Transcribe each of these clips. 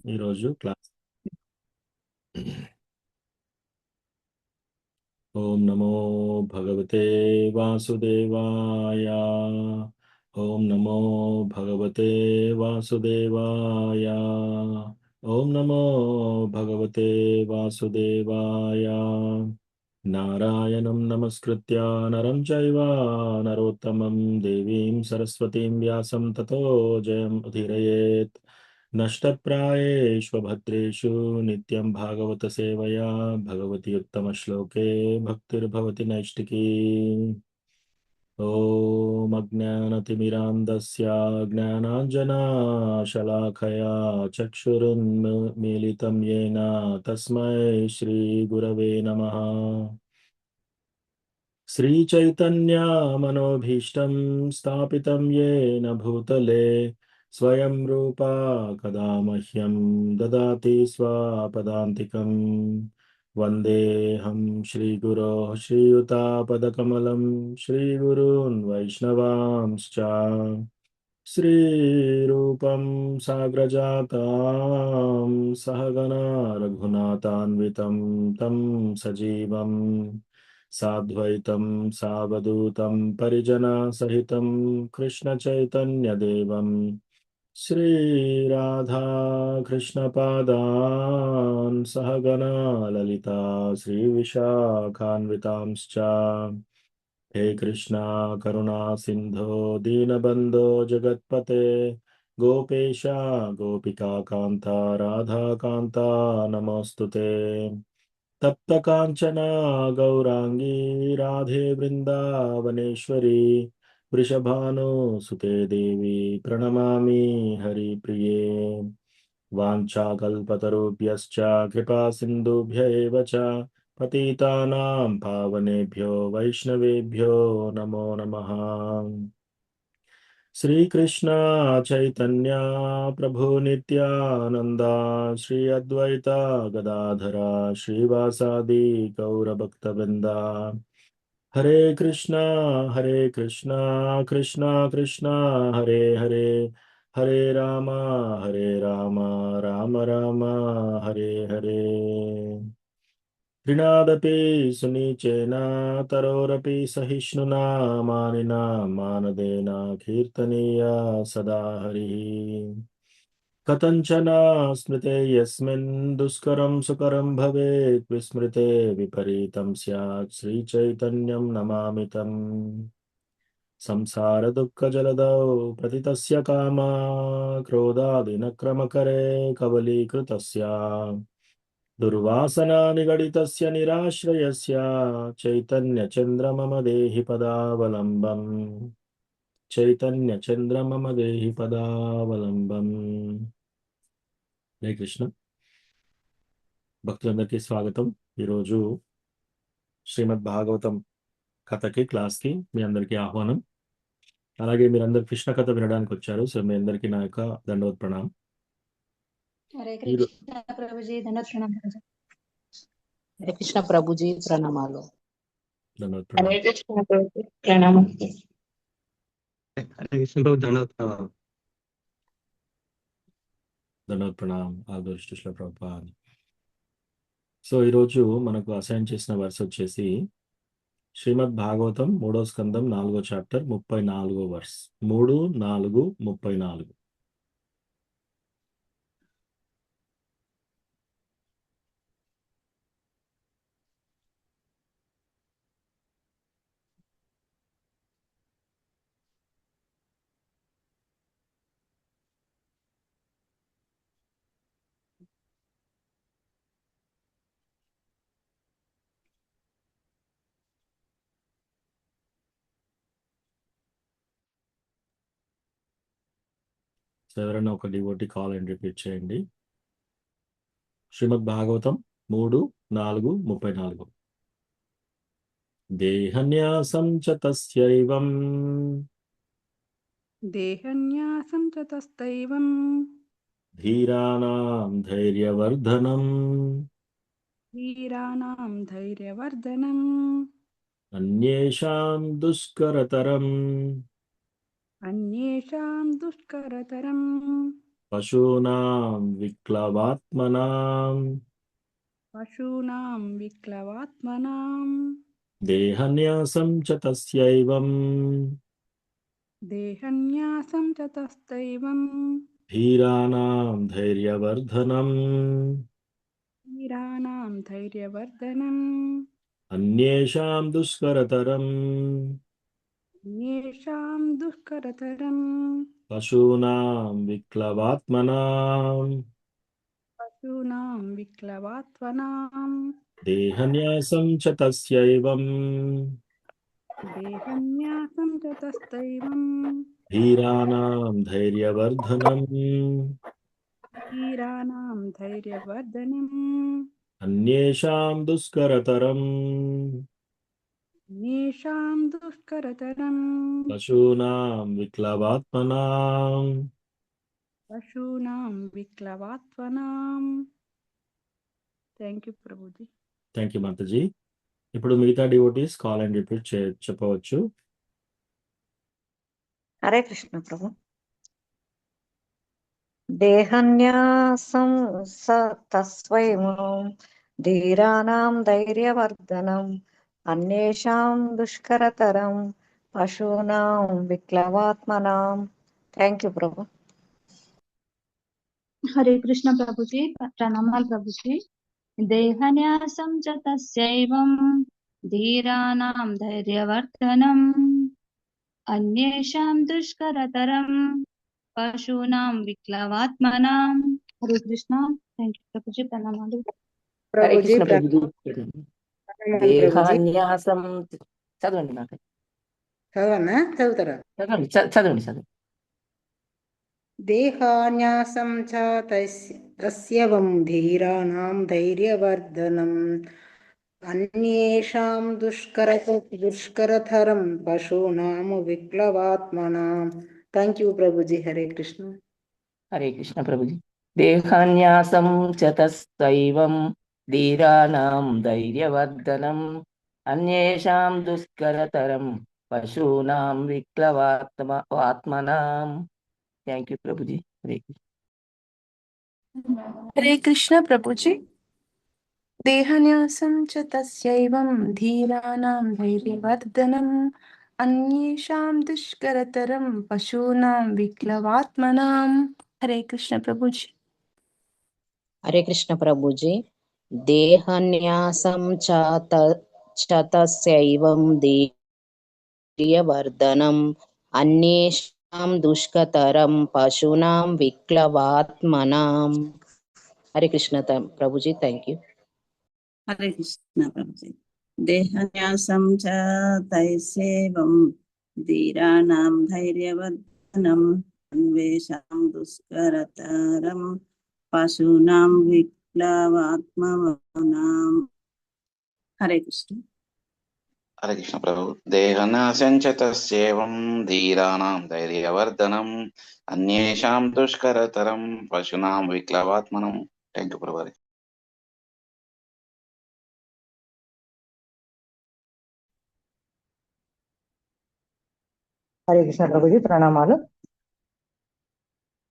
ఈరోజు క్లాస్ ఓం నమో భగవతే వాసుదేవాయ. ఓం నమో భగవతే వాసుదేవాయ. ఓం నమో భగవతే వాసుదేవాయ. నారాయణం నమస్కృత్య నరం చైవ నరోత్తమం దేవీం సరస్వతీం వ్యాసం తతో జయం ఉదీరయేత్. नष्टप्रायेष्वभद्रेषु नित्यं भागवतसेवया भगवति उत्तमश्लोके भक्तिर्भवति नैष्टिकी। ॐ अज्ञानतिमिरान्धस्य ज्ञानाञ्जनाशलाकया चक्षुरुन्मीलितं येन तस्मै श्रीगुरवे नमः। श्रीचैतन्यमनोभीष्टं स्थापितं येन भूतले स्वयं रूपा कदा मह्यं ददाति स्वपदान्तिकं। वन्देऽहं श्रीगुरोः श्रीयुतापदकमलं श्रीगुरून् वैष्णवांश्च श्रीरूपं साग्रजातां सहगना रघुनाथान्वितं तं सजीवं साद्वैतं सावधूतं परिजनसहितं कृष्णचैतन्यदेवं श्रीराधा कृष्णपादान् सहगना ललिता श्रीविशाखान्वितांश्च। हे कृष्णा करुणा सिंधो दीनबंधो जगत्पते गोपेशा गोपिका कांता राधा कांता नमोस्तुते। तप्त कांचना गौरांगी राधे वृंदावनेश्वरी वृषभानुसुते देवी प्रणमामि हरिप्रिये। वाञ्छाकल्पतरुभ्यश्च कृपा सिन्धुभ्य एव च पतितानां पावनेभ्यो वैष्णवेभ्यो नमो नमः। श्रीकृष्ण चैतन्य प्रभु नित्यानंदा श्री अद्वैत गदाधरा श्रीवासादि गौरभक्तवृंदा। हरे कृष्णा कृष्णा कृष्णा हरे हरे हरे राम राम राम हरे हरे। ऋणादपि सुनीचेन तरोरपि सहिष्णुना मानिना मानदेन कीर्तनीय सदा हरिः। कथञ्चन स्मृते यस्मिन् दुष्करं सुकरं भवेत् विस्मृते विपरीतं स्यात् श्रीचैतन्यं नमामि तम्। संसारदुःखजलधौ पतितस्य कामा क्रोधादिनक्रमकरे कबलीकृतस्य दुर्वासना निगडितस्य निराश्रयस्य चैतन्यचन्द्र मम देहि पदावलम्बम्। చైతన్యచంద్ర మమ దేహి పదావలంబం. హరే కృష్ణ భక్తులందరికీ స్వాగతం. ఈరోజు శ్రీమద్ భాగవతం కథకి క్లాస్కి మీ అందరికీ ఆహ్వానం. అలాగే మీరందరు కృష్ణ కథ వినడానికి వచ్చారు. సో మీ అందరికీ నా యొక్క దండవత్ ప్రణామం. हरे कृष्ण प्रभु जी धन्यवाद प्रणाम। हरे कृष्ण प्रभु जी प्रणमालो। దండవత్ ప్రణామం. हरे कृष्ण प्रभु जी प्रणाम। हरे कृष्ण प्रभु దండవత్ ప్రణామం. దండవత్ ప్రణామం. ఆదర్శ ప్రభుపాద. సో ఈరోజు మనకు అసైన్ చేసిన వర్స్ వచ్చేసి శ్రీమద్ భాగవతం 3వ స్కందం 4వ చాప్టర్ 34వ వర్స్. 3, 4, 34. సో ఎవరైనా ఒక డివోటీ కాల్ అండ్ రిపీట్ చేయండి. శ్రీమద్ భాగవతం 3, 4, 34. దేహన్యాసం చ తస్యైవం దేహన్యాసం చ తస్తైవం ధీరానాం ధైర్యవర్ధనం వీరాణాం ధైర్యవర్ధనం అన్యేషాం దుష్కరతరం అన్యేషాం దుష్కరతరం పశూనాం విక్లవాత్మనాం పశూనాం విక్లవాత్మనాం దేహన్యాసం చ తస్యైవం దేహన్యాసం చ తస్తైవం ధీరానాం ధైర్యవర్ధనం వీరాణాం ధైర్యవర్ధనం అన్యేషాం దుష్కరతరం అన్యేషాం దుష్కరతరం పశూనాం విక్లవాత్మనాం పశూనాం విక్లవాత్మనాం దేహన్యాసం చ తస్యైవం దేహన్యాసం చ తస్తైవం ధీరానాం ధైర్యవర్ధనం వీరాణాం ధైర్యవర్ధనం అన్యేషాం దుష్కరతరం అన్యేషాం దుష్కరతరం పశూనాం విక్లవాత్మనాం పశూనాం విక్లవాత్మనాం. Thank you Prabhuji. Thank you Mataji. ఇప్పుడు మిగతా డివోటీస్ కాల్ అండ్ రిపీట్ చెప్పవచ్చు. హరే కృష్ణ ప్రభు. దేహన్యాసం స తస్వైవం ధీరానాం ధైర్యవర్ధనం అన్యేషాం దుష్కరతరం పశూనాం విక్లవాత్మనాం. థ్యాంక్ యూ ప్రభు. హరే కృష్ణ ప్రభుజీ, ప్రణామాలు ప్రభుజీ. దేహన్యాసం చ తస్యైవం ధీరానాం ధైర్యవర్ధనం అన్యేషాం దుష్కరతరం పశూనాం విక్లవాత్మనాం. హరే కృష్ణ. థ్యాంక్ యూ ప్రభుజీ, ప్రణామాలు. హరే ప్రభుజీ కృష్ణ ప్రభుజీ. ప్రభుజీ దేహాన్యాసం చదవండి నాకు. చదవన్నా చదువుతారా? చదవండి. దేహాన్యాసం చ తస్యవం ధీరాణాం ధైర్యవర్ధనం అన్యేషాం దుష్కరతరం పశూనాం విప్లవాత్మనాం. థ్యాంక్ యూ ప్రభుజీ. హరే కృష్ణ. హరే కృష్ణ ప్రభుజీ. దేహాన్యాసం చ తస్యైవం ధీరానాం ధైర్యవర్ధనం అన్యేషాం దుష్కరతరం పశూనాం విప్లవాత్మనాం. థ్యాంక్ యూ ప్రభుజీ. హరే కృష్ణ. హరే కృష్ణ ప్రభుజీ. దేహన్యాసం చ తస్యైవం ధీరానాం ధైర్యవర్ధనం అన్యేషాం దుష్కరతరం పశూనాం విక్లవాత్మనాం. హరే కృష్ణ ప్రభుజీ. హరే కృష్ణ ప్రభుజీ. దేహన్యాసం చ తస్యైవం ధైర్యవర్ధనం అన్యేషాం దుష్కరతరం పశూనాం విక్లవాత్మనాం. హరే కృష్ణ ప్రభుజీ. Thank you. హరే కృష్ణ ప్రభుజీ. దేహన్యాసం చ తైసేవం ధీరాణాం ధైర్యవర్ధనం అన్వేషాం దుష్కరతరం పశూనాం విప్లవాత్మనాం. హరే కృష్ణ. హరే కృష్ణ ప్రభు. దేహనాశం చ తస్యేవం ధీరాణాం ధైర్యవర్ధనం అన్యేషాం దుష్కరతరం పశూనాం విక్లవాత్మనం. థ్యాంక్ యూ ప్రభు. హరే కృష్ణ ప్రభుజీ. ప్రణామాలు.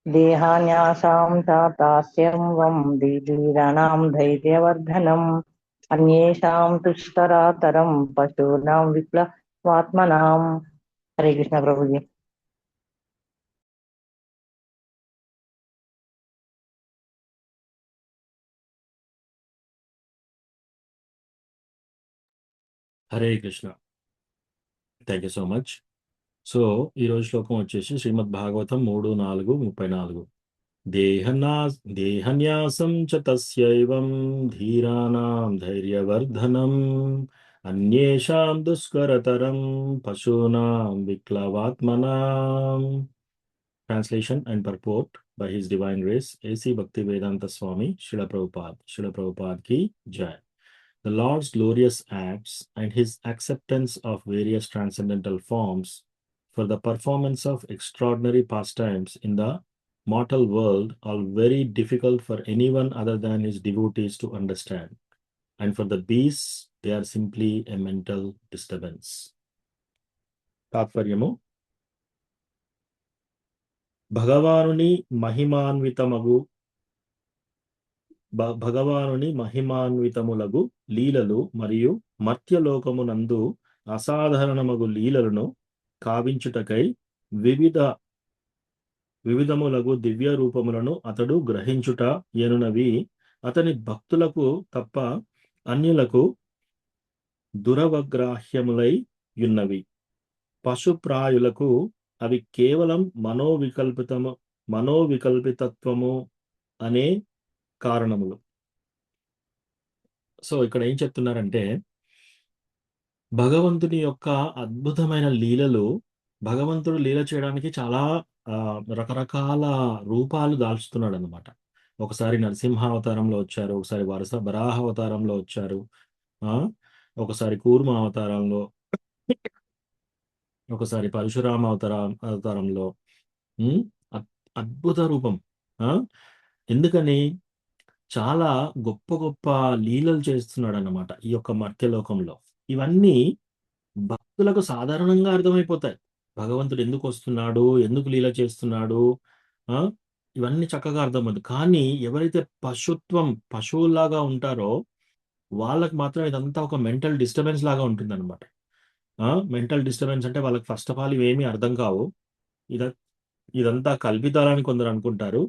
దేహాన్యాసాం తాస్యం ధీరాణాం ధైర్యవర్ధనం అన్యేషాం దుష్కరతరం పశూనాం విప్లవాత్మనాం. Hare Krishna Prabhuji. Hare Krishna. Thank you so much. So ఈరోజు శ్లోకం వచ్చేసి శ్రీమద్ భాగవతం 3:4-34. దేహన్యాసం చ తస్యైవం ధీరానాం ధైర్యవర్ధనం అన్యేషాం దుష్కరతరం పశూనాం విక్లవాత్మనాం. Translation and purport by His Divine Grace A.C. Bhaktivedanta Swami Srila Prabhupada. Srila Prabhupada ki Jai. The Lord's glorious acts and His acceptance of various transcendental forms for the performance of extraordinary pastimes in the mortal world are very difficult for anyone other than His devotees to understand. And for the beasts, they are simply a mental disturbance. Tatparyamu. భగవానుని మహిమాన్వితమగు భగవానుని మహిమాన్వితములగు లీలలు మరియు మర్త్యలోకమునందు అసాధారణమగు లీలలను కావించుటకై వివిధములగు దివ్య రూపములను అతడు గ్రహించుట ఎనునవి అతని భక్తులకు తప్ప అన్యులకు దురవగ్రాహ్యములై యున్నవి. పశుప్రాయులకు అవి కేవలం మనోవికల్పితత్వము అనే కారణములు. సో ఇక్కడ ఏం చెప్తున్నారంటే, భగవంతుని యొక్క అద్భుతమైన లీలలు, భగవంతుడు లీల చేయడానికి చాలా రకరకాల రూపాలు దాల్చుతున్నాడు అనమాట. ఒకసారి నరసింహావతారంలో వచ్చారు, ఒకసారి వరాహ అవతారంలో వచ్చారు, ఒకసారి కూర్మ అవతారంలో, ఒకసారి పరశురామ అవతారంలో. అద్భుత రూపం. ఎందుకని? చాలా గొప్ప గొప్ప లీలలు చేస్తున్నాడు అన్నమాట ఈ యొక్క మర్త్యలోకంలో. ఇవన్నీ భక్తులకు సాధారణంగా అర్థమైపోతాయి. భగవంతుడు ఎందుకు వస్తున్నాడు, ఎందుకు లీల చేస్తున్నాడు, ఇవన్నీ చక్కగా అర్థమవుతుంది. కానీ ఎవరైతే పశువులాగా ఉంటారో వాళ్ళకి మాత్రం ఇదంతా ఒక మెంటల్ డిస్టర్బెన్స్ లాగా ఉంటుంది అనమాట. మెంటల్ డిస్టర్బెన్స్ అంటే వాళ్ళకి ఫస్ట్ ఆఫ్ ఆల్ ఇవేమీ అర్థం కావు. ఇదంతా కల్పితాలని కొందరు అనుకుంటారు.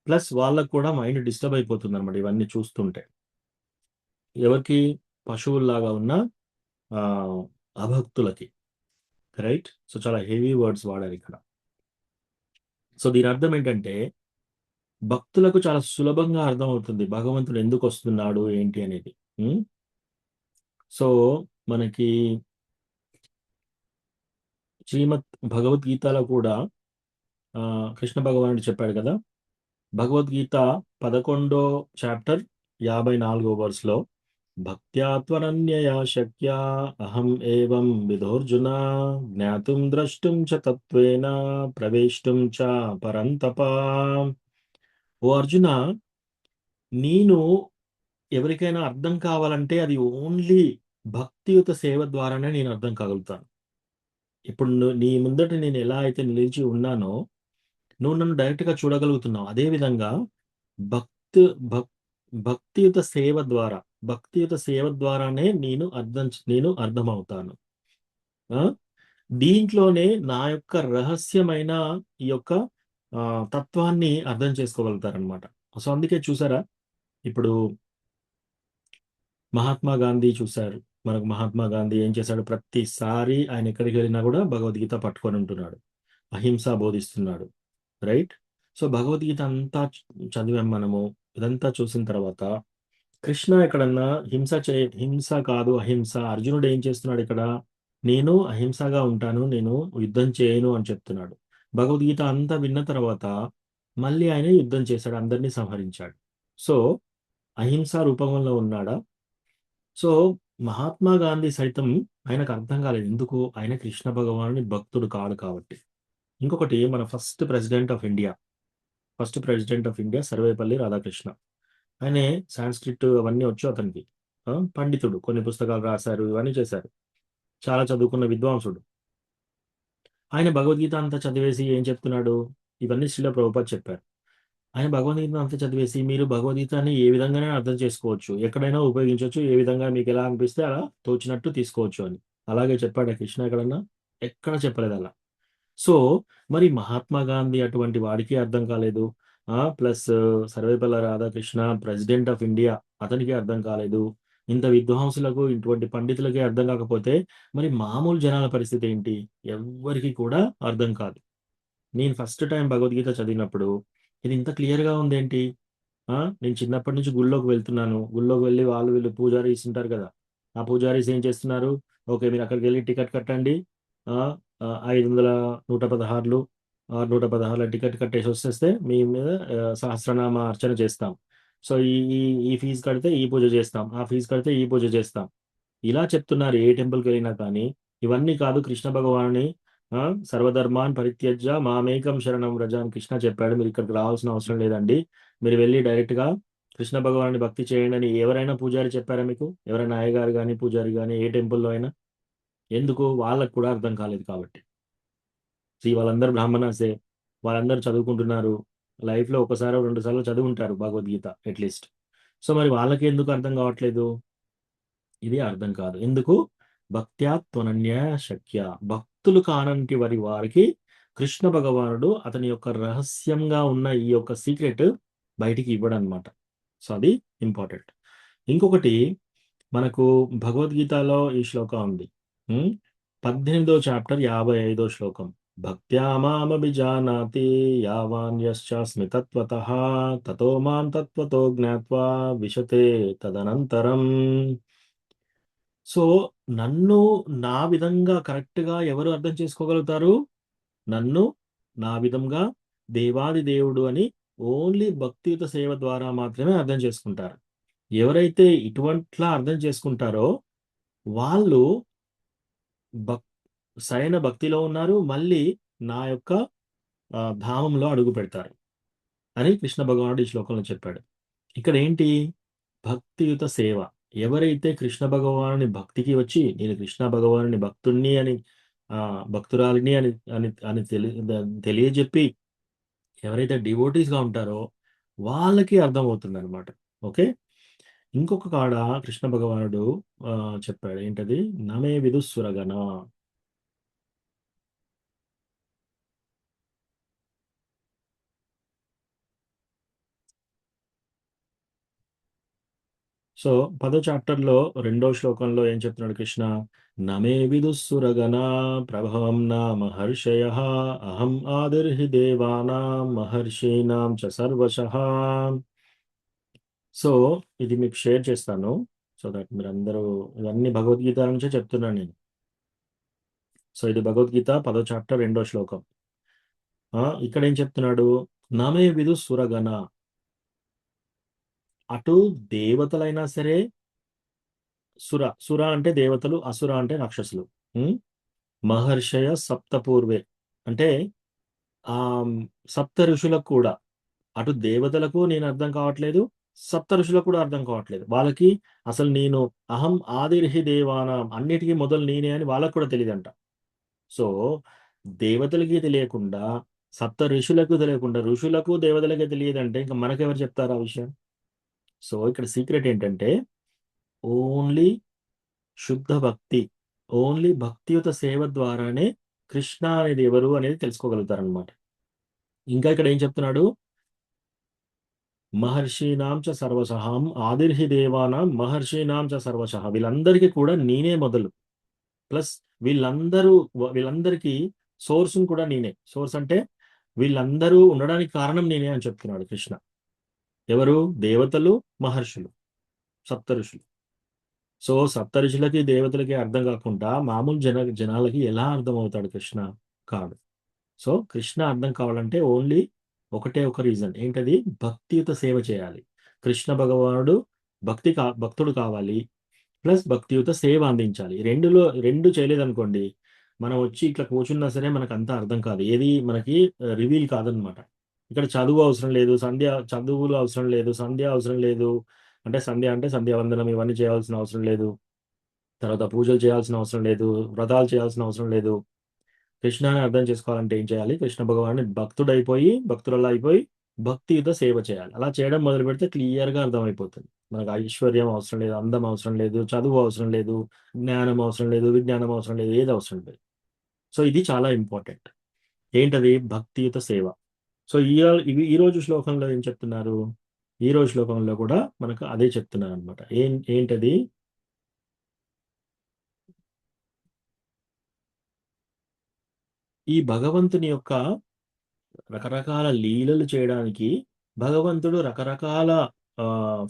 ప్లస్ వాళ్ళకు కూడా మైండ్ డిస్టర్బ్ అయిపోతుంది అనమాట ఇవన్నీ చూస్తుంటే. ఎవరికి? పశువుల్లాగా ఉన్న అభక్తులకి. రైట్? సో చాలా హెవీ వర్డ్స్ వాడారు ఇక్కడ. సో దీని అర్థం ఏంటంటే, భక్తులకు చాలా సులభంగా అర్థమవుతుంది భగవంతుడు ఎందుకు వస్తున్నాడు ఏంటి అనేది. సో మనకి శ్రీమద్ భగవద్గీతలో కూడా కృష్ణ భగవానుడు చెప్పాడు కదా, భగవద్గీత 11వ చాప్టర్ 54వ వర్స్లో, భక్త్యాత్వనన్యయా శక్యా అహం ఏవం విధోర్జున జ్ఞాతుం ద్రష్టుం చ తత్వేన ప్రవేష్టుం చ పరంతప. ఓ అర్జున, నేను ఎవరికైనా అర్థం కావాలంటే అది ఓన్లీ భక్తియుత సేవ ద్వారానే నేను అర్థం కాగలుగుతాను. ఇప్పుడు నీ ముందట నేను ఎలా అయితే నిలిచి ఉన్నానో నువ్వు నన్ను డైరెక్ట్గా చూడగలుగుతున్నావు. అదేవిధంగా భక్తియుత సేవ ద్వారానే నేను అర్థమవుతాను. దీంట్లోనే నా యొక్క రహస్యమైన ఈ యొక్క తత్వాన్ని అర్థం చేసుకోగలుగుతారనమాట. సో అందుకే చూసారా, ఇప్పుడు మహాత్మా గాంధీ చూశారు. మనకు మహాత్మా గాంధీ ఏం చేశాడు? ప్రతిసారి ఆయన ఎక్కడికి వెళ్ళినా కూడా భగవద్గీత పట్టుకొని ఉంటున్నాడు, అహింస బోధిస్తున్నాడు. రైట్? సో భగవద్గీత అంతా చదివాం మనము. ఇదంతా చూసిన తర్వాత కృష్ణ ఎక్కడన్నా హింస కాదు అహింస. అర్జునుడు ఏం చేస్తున్నాడు ఇక్కడ? నేను అహింసగా ఉంటాను, నేను యుద్ధం చేయను అని చెప్తున్నాడు. భగవద్గీత అంతా విన్న తర్వాత మళ్ళీ ఆయన యుద్ధం చేశాడు, అందరినీ సంహరించాడు. సో అహింసా రూపంలో ఉన్నాడా? సో మహాత్మా గాంధీ సైతం ఆయనకు అర్థం కాలేదు. ఎందుకు? ఆయన కృష్ణ భగవానుని భక్తుడు కాడు కాబట్టి. ఇంకొకటి, మన first president of India Sarvepalli Radhakrishna. ఆయనే సాంస్క్రిట్ అవన్నీ వచ్చు అతనికి. పండితుడు, కొన్ని పుస్తకాలు రాశారు, ఇవన్నీ చేశారు, చాలా చదువుకున్న విద్వాంసుడు. ఆయన భగవద్గీత అంతా చదివేసి ఏం చెప్తున్నాడు? ఇవన్నీ శ్రీల ప్రభుపాద్ చెప్పారు. ఆయన భగవద్గీత అంతా చదివేసి, మీరు భగవద్గీతని ఏ విధంగానే అర్థం చేసుకోవచ్చు, ఎక్కడైనా ఉపయోగించవచ్చు, ఏ విధంగా మీకు ఎలా అనిపిస్తే అలా తోచినట్టు తీసుకోవచ్చు అని అలాగే చెప్పాడు కృష్ణ. ఎక్కడన్నా ఎక్కడ చెప్పలేదు అలా. సో మరి మహాత్మా గాంధీ అటువంటి వాడికి అర్థం కాలేదు, plus Sarvepalli Radhakrishna president of India, అతనికి అర్థం కాలేదు. ఇంత విద్వాంసులకు, ఇటువంటి పండితులకే అర్థం కాకపోతే మరి మామూలు జనాల పరిస్థితి ఏంటి? ఎవ్వరికి కూడా అర్థం కాదు. నేను ఫస్ట్ టైం భగవద్గీత చదివినప్పుడు ఇది ఇంత క్లియర్గా ఉందేంటి? నేను చిన్నప్పటి నుంచి గుళ్ళోకి వెళ్తున్నాను, గుళ్ళోకి వెళ్ళి వీళ్ళు పూజారీస్ ఉంటారు కదా, ఆ పూజారీస్ ఏం చేస్తున్నారు? ఓకే, మీరు అక్కడికి వెళ్ళి టికెట్ కట్టండి, 500 116 116 టికెట్ కట్టేసి వచ్చేస్తే మీ మీద సహస్రనామ అర్చన చేస్తాం. సో ఈ ఫీజు కడితే ఈ పూజ చేస్తాం, ఆ ఫీజు కడితే ఈ పూజ చేస్తాం. ఇలా చెప్తున్నారు ఏ టెంపుల్కి వెళ్ళినా. కానీ ఇవన్నీ కాదు, కృష్ణ భగవానుని సర్వధర్మాన్ పరిత్యజ్య మామేకం శరణం వ్రజ అని కృష్ణ చెప్పాడు. మీరు ఇక్కడికి రావాల్సిన అవసరం లేదండి, మీరు వెళ్ళి డైరెక్ట్గా కృష్ణ భగవాన్ని భక్తి చేయండి అని ఎవరైనా పూజారి చెప్పారా మీకు? ఎవరైనా అయ్యగారు కానీ పూజారి కానీ ఏ టెంపుల్లో అయినా? ఎందుకు? వాళ్ళకు కూడా అర్థం కాలేదు కాబట్టి. వాళ్ళందరూ బ్రాహ్మణాసే, వాళ్ళందరూ చదువుకుంటున్నారు. లైఫ్లో ఒకసారి రెండు సార్లు చదువుంటారు భగవద్గీత అట్లీస్ట్. సో మరి వాళ్ళకి ఎందుకు అర్థం కావట్లేదు? ఇది అర్థం కాదు. ఎందుకు? భక్త్యా త్వనన్య శక్య, భక్తులు కానంటి వారికి కృష్ణ భగవానుడు అతని యొక్క రహస్యంగా ఉన్న ఈ యొక్క సీక్రెట్ బయటికి ఇవ్వడం అనమాట. సో అది ఇంపార్టెంట్. ఇంకొకటి మనకు భగవద్గీతలో ఈ శ్లోకం ఉంది. 18వ చాప్టర్ 55వ శ్లోకం. భక్త్యా మామభిజానాతి యావాన్యశ్చాస్మి తత్వతః తతో మాం తత్వతో జ్ఞాత్వా విశతే తదనంతరం. సో నన్ను నా విధంగా కరెక్ట్గా ఎవరు అర్థం చేసుకోగలుగుతారు? నన్ను నా విధంగా దేవాది దేవుడు అని ఓన్లీ భక్తియుత సేవ ద్వారా మాత్రమే అర్థం చేసుకుంటారు. ఎవరైతే ఇటువంటిలా అర్థం చేసుకుంటారో వాళ్ళు సరైన భక్తిలో ఉన్నారు, మళ్ళీ నా యొక్క ధామంలో అడుగు పెడతారు అని కృష్ణ భగవానుడు ఈ శ్లోకంలో చెప్పాడు. ఇక్కడ ఏంటి? భక్తియుత సేవ. ఎవరైతే కృష్ణ భగవానుని భక్తికి వచ్చి నేను కృష్ణ భగవానుని భక్తుణ్ణి అని భక్తురాలిని అని అని అని తెలియజెప్పి ఎవరైతే డివోటీస్గా ఉంటారో వాళ్ళకి అర్థమవుతుంది అనమాట. ఓకే. ఇంకొక కాడ కృష్ణ భగవానుడు చెప్పాడు ఏంటది? నమే విదుస్సురగణ. సో 10వ చాప్టర్లో 2వ శ్లోకంలో ఏం చెప్తున్నాడు కృష్ణ? నమే విదుస్సురగణ ప్రభవం నా మహర్షయ అహం ఆదిర్హి దేవానాం మహర్షీనాం చ సర్వశః. సో ఇది మీకు షేర్ చేస్తాను సో దట్ మీరు అందరూ, ఇవన్నీ భగవద్గీత నుంచే చెప్తున్నాను నేను. సో ఇది భగవద్గీత 10వ చాప్టర్ 2వ శ్లోకం. ఇక్కడ ఏం చెప్తున్నాడు? నమే విదుస్సురగణ. అటు దేవతలైనా సరే, సుర అంటే దేవతలు, అసుర అంటే రాక్షసులు. మహర్షయ సప్తపూర్వే అంటే సప్త ఋషులకు కూడా, అటు దేవతలకు నేను అర్థం కావట్లేదు, సప్త ఋషులకు కూడా అర్థం కావట్లేదు. వాళ్ళకి అసలు నేను అహం ఆదిర్హి దేవానాం, అన్నిటికీ మొదలు నేనే అని వాళ్ళకు కూడా తెలియదంట. సో దేవతలకి తెలియకుండా, సప్త ఋషులకు తెలియకుండా, ఋషులకు దేవతలకి తెలియదంటే ఇంకా మనకెవరు చెప్తారు ఆ విషయం? సో ఇక్కడ సీక్రెట్ ఏంటంటే ఓన్లీ శుద్ధ భక్తి, ఓన్లీ భక్తియుత సేవ ద్వారానే కృష్ణ అనేది ఎవరు అనేది తెలుసుకోగలుగుతారనమాట. ఇంకా ఇక్కడ ఏం చెప్తున్నాడు? మహర్షీనాం చ సర్వశః ఆదిర్హి దేవానాం మహర్షీనాం చ సర్వశః. వీళ్ళందరికీ కూడా నేనే మొదలు, ప్లస్ వీళ్ళందరికీ సోర్స్ కూడా నేనే. సోర్స్ అంటే వీళ్ళందరూ ఉండడానికి కారణం నేనే అని చెప్తున్నాడు కృష్ణ. ఎవరు? దేవతలు, మహర్షులు, సప్త ఋషులు. సో సప్త ఋషులకి దేవతలకి అర్థం కాకుండా మామూలు జనాలకి ఎలా అర్థం అవుతాడు కృష్ణ? కాదు. సో కృష్ణ అర్థం కావాలంటే ఓన్లీ ఒకటే ఒక రీజన్ ఏంటది? భక్తియుత సేవ చేయాలి. కృష్ణ భగవానుడు భక్తుడు కావాలి, ప్లస్ భక్తియుత సేవ అందించాలి. రెండు చేయలేదనుకోండి, మనం వచ్చి ఇట్లా కూర్చున్నా సరే మనకు అంతా అర్థం కాదు, ఏది మనకి రివీల్ కాదనమాట. ఇక్కడ చదువు అవసరం లేదు, చదువులు అవసరం లేదు, సంధ్య అవసరం లేదు, అంటే సంధ్యావందనం ఇవన్నీ చేయాల్సిన అవసరం లేదు, తర్వాత పూజలు చేయాల్సిన అవసరం లేదు, వ్రతాలు చేయాల్సిన అవసరం లేదు. కృష్ణాన్ని అర్థం చేసుకోవాలంటే ఏం చేయాలి? కృష్ణ భగవాన్ని భక్తులలో అయిపోయి భక్తియుత సేవ చేయాలి. అలా చేయడం మొదలు పెడితే క్లియర్గా అర్థమైపోతుంది. మనకు ఐశ్వర్యం అవసరం లేదు, అందం అవసరం లేదు, చదువు అవసరం లేదు, జ్ఞానం అవసరం లేదు, విజ్ఞానం అవసరం లేదు, ఏది అవసరం లేదు. సో ఇది చాలా ఇంపార్టెంట్. ఏంటది? భక్తియుత సేవ. సో ఈ రోజు శ్లోకంలో ఏం చెప్తున్నారు? ఈ రోజు శ్లోకంలో కూడా మనకు అదే చెప్తున్నారు అనమాట. ఏంటది? ఈ భగవంతుని యొక్క రకరకాల లీలలు చేయడానికి భగవంతుడు రకరకాల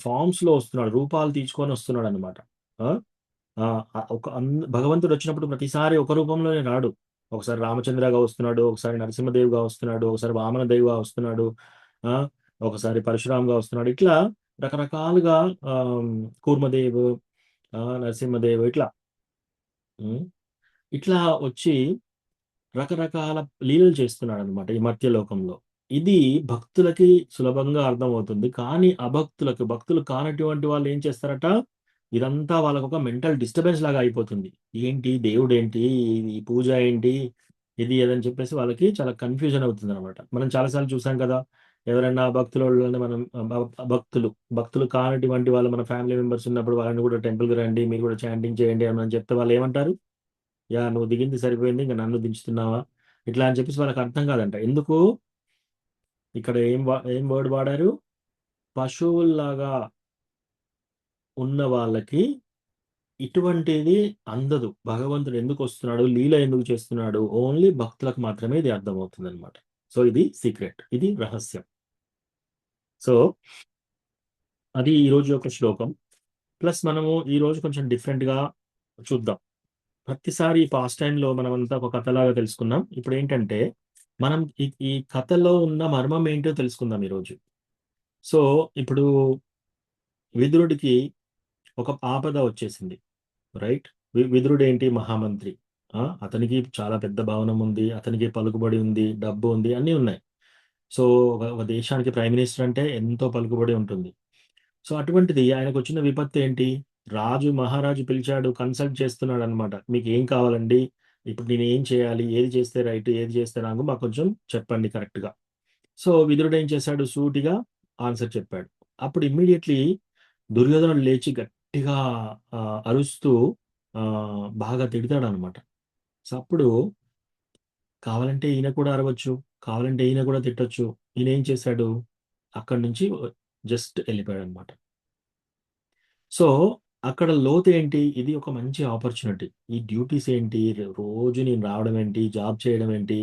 ఫామ్స్ లో వస్తున్నాడు, రూపాలు తీసుకొని వస్తున్నాడు అనమాట. భగవంతుడు వచ్చినప్పుడు ప్రతిసారి ఒక రూపంలోనే రాడు. ఒకసారి రామచంద్రగా వస్తున్నాడు, ఒకసారి నరసింహదేవిగా వస్తున్నాడు, ఒకసారి వామనదేవిగా వస్తున్నాడు, ఒకసారి పరశురామ్గా వస్తున్నాడు. ఇట్లా రకరకాలుగా కూర్మదేవ్, నరసింహదేవ్ ఇట్లా వచ్చి రకరకాల లీలలు చేస్తున్నాడు అనమాట ఈ మధ్యలోకంలో. ఇది భక్తులకి సులభంగా అర్థమవుతుంది, కానీ భక్తులు కానటువంటి వాళ్ళు ఏం చేస్తారట? ఇదంతా వాళ్ళకు ఒక మెంటల్ డిస్టర్బెన్స్ లాగా అయిపోతుంది. ఏంటి దేవుడు ఏంటి, ఈ పూజ ఏంటి, ఇది ఏదని చెప్పేసి వాళ్ళకి చాలా కన్ఫ్యూజన్ అవుతుంది అనమాట. మనం చాలాసార్లు చూసాం కదా, ఎవరైనా భక్తులని మనం భక్తులు కానటువంటి వాళ్ళు మన ఫ్యామిలీ మెంబర్స్ ఉన్నప్పుడు వాళ్ళని కూడా టెంపుల్కి రండి, మీరు కూడా చాంటింగ్ చేయండి అని మనం చెప్తే వాళ్ళు ఏమంటారు, యా నువ్వు దిగింది సరిపోయింది, ఇంకా నన్ను దించుతున్నావా, ఇట్లా అని చెప్పేసి వాళ్ళకి అర్థం కాదంట. ఎందుకు ఇక్కడ ఏం వర్డ్ వాడారు, పశువుల్లాగా ఉన్న వాళ్ళకి ఇటువంటిది అందదు. భగవంతుడు ఎందుకు వస్తున్నాడు, లీల ఎందుకు చేస్తున్నాడు, ఓన్లీ భక్తులకు మాత్రమే ఇది అర్థమవుతుంది అనమాట. సో ఇది సీక్రెట్, ఇది రహస్యం. సో అది ఈ రోజు యొక్క శ్లోకం. ప్లస్ మనము ఈ రోజు కొంచెం డిఫరెంట్గా చూద్దాం. ప్రతిసారి పాస్ట్ టైంలో మనమంతా ఒక కథలాగా తెలుసుకున్నాం. ఇప్పుడు ఏంటంటే మనం ఈ కథలో ఉన్న మర్మం ఏంటో తెలుసుకుందాం ఈరోజు. సో ఇప్పుడు విదురుడికి ఒక ఆపద వచ్చేసింది, రైట్? విదురుడు ఏంటి, మహామంత్రి. అతనికి చాలా పెద్ద భవనం ఉంది, అతనికి పలుకుబడి ఉంది, డబ్బు ఉంది, అన్నీ ఉన్నాయి. సో ఒక దేశానికి ప్రైమ్ మినిస్టర్ అంటే ఎంతో పలుకుబడి ఉంటుంది. సో అటువంటిది ఆయనకు వచ్చిన విపత్తు ఏంటి, మహారాజు పిలిచాడు, కన్సల్ట్ చేస్తున్నాడు అనమాట. మీకు ఏం కావాలండి, ఇప్పుడు నేను ఏం చేయాలి, ఏది చేస్తే రైట్, ఏది చేస్తే రాంగ్, మాకు కొంచెం చెప్పండి కరెక్ట్గా. సో విదురుడు ఏం చేశాడు, సూటిగా ఆన్సర్ చెప్పాడు. అప్పుడు ఇమ్మీడియట్లీ దుర్యోధనుడు లేచి గట్టిగా అరుస్తూ బాగా తిడతాడు అనమాట. సో అప్పుడు కావాలంటే ఈయన కూడా అరవచ్చు, కావాలంటే ఈయన కూడా తిట్టొచ్చు. ఈయన ఏం చేశాడు, అక్కడి నుంచి జస్ట్ వెళ్ళిపోయాడు అనమాట. సో అక్కడ లోతు ఏంటి, ఇది ఒక మంచి ఆపర్చునిటీ. ఈ డ్యూటీస్ ఏంటి, రోజు నేను రావడం ఏంటి, జాబ్ చేయడం ఏంటి,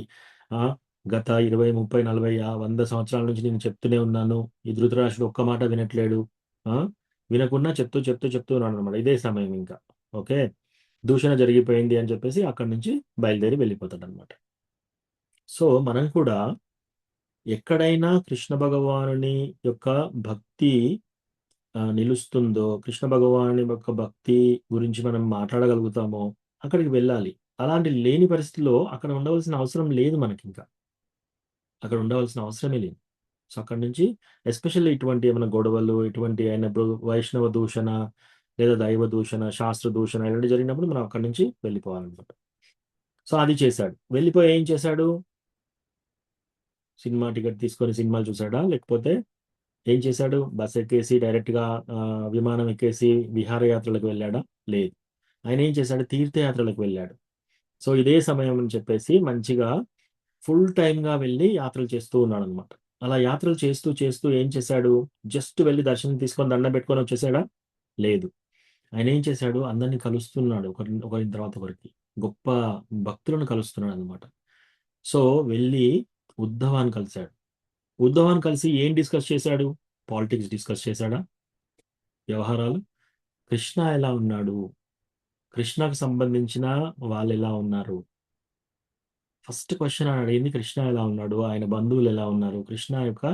గత 20, 30, 40, 100 సంవత్సరాల నుంచి నేను చెప్తూనే ఉన్నాను, ఈ ధృతరాష్ట్రుడు ఒక్క మాట వినట్లేడు. వినకుండా చెప్తూ ఉన్నాడు అనమాట. ఇదే సమయం ఇంకా ఓకే దూషణ జరిగిపోయింది అని చెప్పేసి అక్కడి నుంచి బయలుదేరి వెళ్ళిపోతాడు అనమాట. సో మనం కూడా ఎక్కడైనా కృష్ణ భగవానుని యొక్క భక్తి నిలుస్తుందో, కృష్ణ భగవాని యొక్క భక్తి గురించి మనం మాట్లాడగలుగుతామో అక్కడికి వెళ్ళాలి. అలాంటి లేని పరిస్థితిలో అక్కడ ఉండవలసిన అవసరం లేదు, మనకి ఇంకా అక్కడ ఉండవలసిన అవసరమే లేదు. సో అక్కడి నుంచి ఎస్పెషల్లీ ఇటువంటి ఏమైనా గొడవలు ఇటువంటి అయినప్పుడు, వైష్ణవ దూషణ లేదా దైవ దూషణ, శాస్త్ర దూషణ ఇలాంటి జరిగినప్పుడు మనం అక్కడి నుంచి వెళ్ళిపోవాలన్నమాట. సో అది చేశాడు. వెళ్ళిపోయి ఏం చేశాడు, సినిమా టికెట్ తీసుకొని సినిమాలు చూసాడా, లేకపోతే ఏం చేశాడు, బస్ ఎక్కేసి డైరెక్ట్గా విమానం ఎక్కేసి విహారయాత్రలకు వెళ్ళాడా, లేదు. ఆయన ఏం చేశాడు, తీర్థయాత్రలకు వెళ్ళాడు. సో ఇదే సమయం అని చెప్పేసి మంచిగా ఫుల్ టైమ్గా వెళ్ళి యాత్రలు చేస్తూ ఉన్నాడు అనమాట. అలా యాత్రలు చేస్తూ ఏం చేశాడు, జస్ట్ వెళ్ళి దర్శనం తీసుకొని దండం పెట్టుకొని వచ్చేసాడా, లేదు. ఆయన ఏం చేశాడు, అందరినీ కలుస్తున్నాడు, ఒకరి తర్వాత ఒకరికి గొప్ప భక్తులను కలుస్తున్నాడు అనమాట. సో వెళ్ళి ఉద్ధవాన్ని కలిశాడు. ఉద్ధవాన్ని కలిసి ఏం డిస్కస్ చేశాడు, పాలిటిక్స్ డిస్కస్ చేశాడా, వ్యవహారాలు, కృష్ణ ఎలా ఉన్నాడు, కృష్ణకు సంబంధించిన వాళ్ళు ఎలా ఉన్నారు, ఫస్ట్ క్వశ్చన్ అని అడిగింది, కృష్ణ ఎలా ఉన్నాడు, ఆయన బంధువులు ఎలా ఉన్నారు, కృష్ణ యొక్క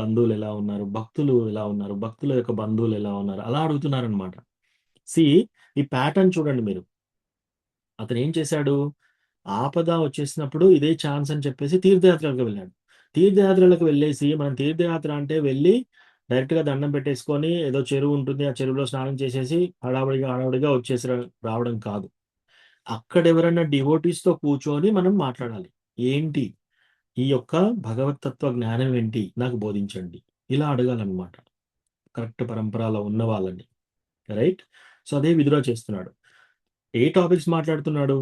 బంధువులు ఎలా ఉన్నారు, భక్తులు ఎలా ఉన్నారు, భక్తుల యొక్క బంధువులు ఎలా ఉన్నారు, అలా అడుగుతున్నారు అనమాట. ఈ ప్యాటర్న్ చూడండి మీరు. అతను ఏం చేశాడు, ఆపద వచ్చేసినప్పుడు ఇదే ఛాన్స్ అని చెప్పేసి తీర్థయాత్రలకు వెళ్ళాడు. తీర్థయాత్రలకు వెళ్ళేసి, మనం తీర్థయాత్ర అంటే వెళ్ళి డైరెక్ట్గా దండం పెట్టేసుకొని ఏదో చెరువు ఉంటుంది, ఆ చెరువులో స్నానం చేసేసి హడావుడిగా వచ్చేసి రావడం కాదు. అక్కడ ఎవరైనా డివోటీస్తో కూర్చొని మనం మాట్లాడాలి. ఏంటి ఈ యొక్క భగవతత్వ జ్ఞానం ఏంటి, నాకు బోధించండి, ఇలా అడగాలన్నమాట కరెక్ట్ పరంపరలో ఉన్న వాళ్ళని, రైట్? సో అదే విధుగా చేస్తున్నాడు. ఏ టాపిక్స్ మాట్లాడుతున్నాడు,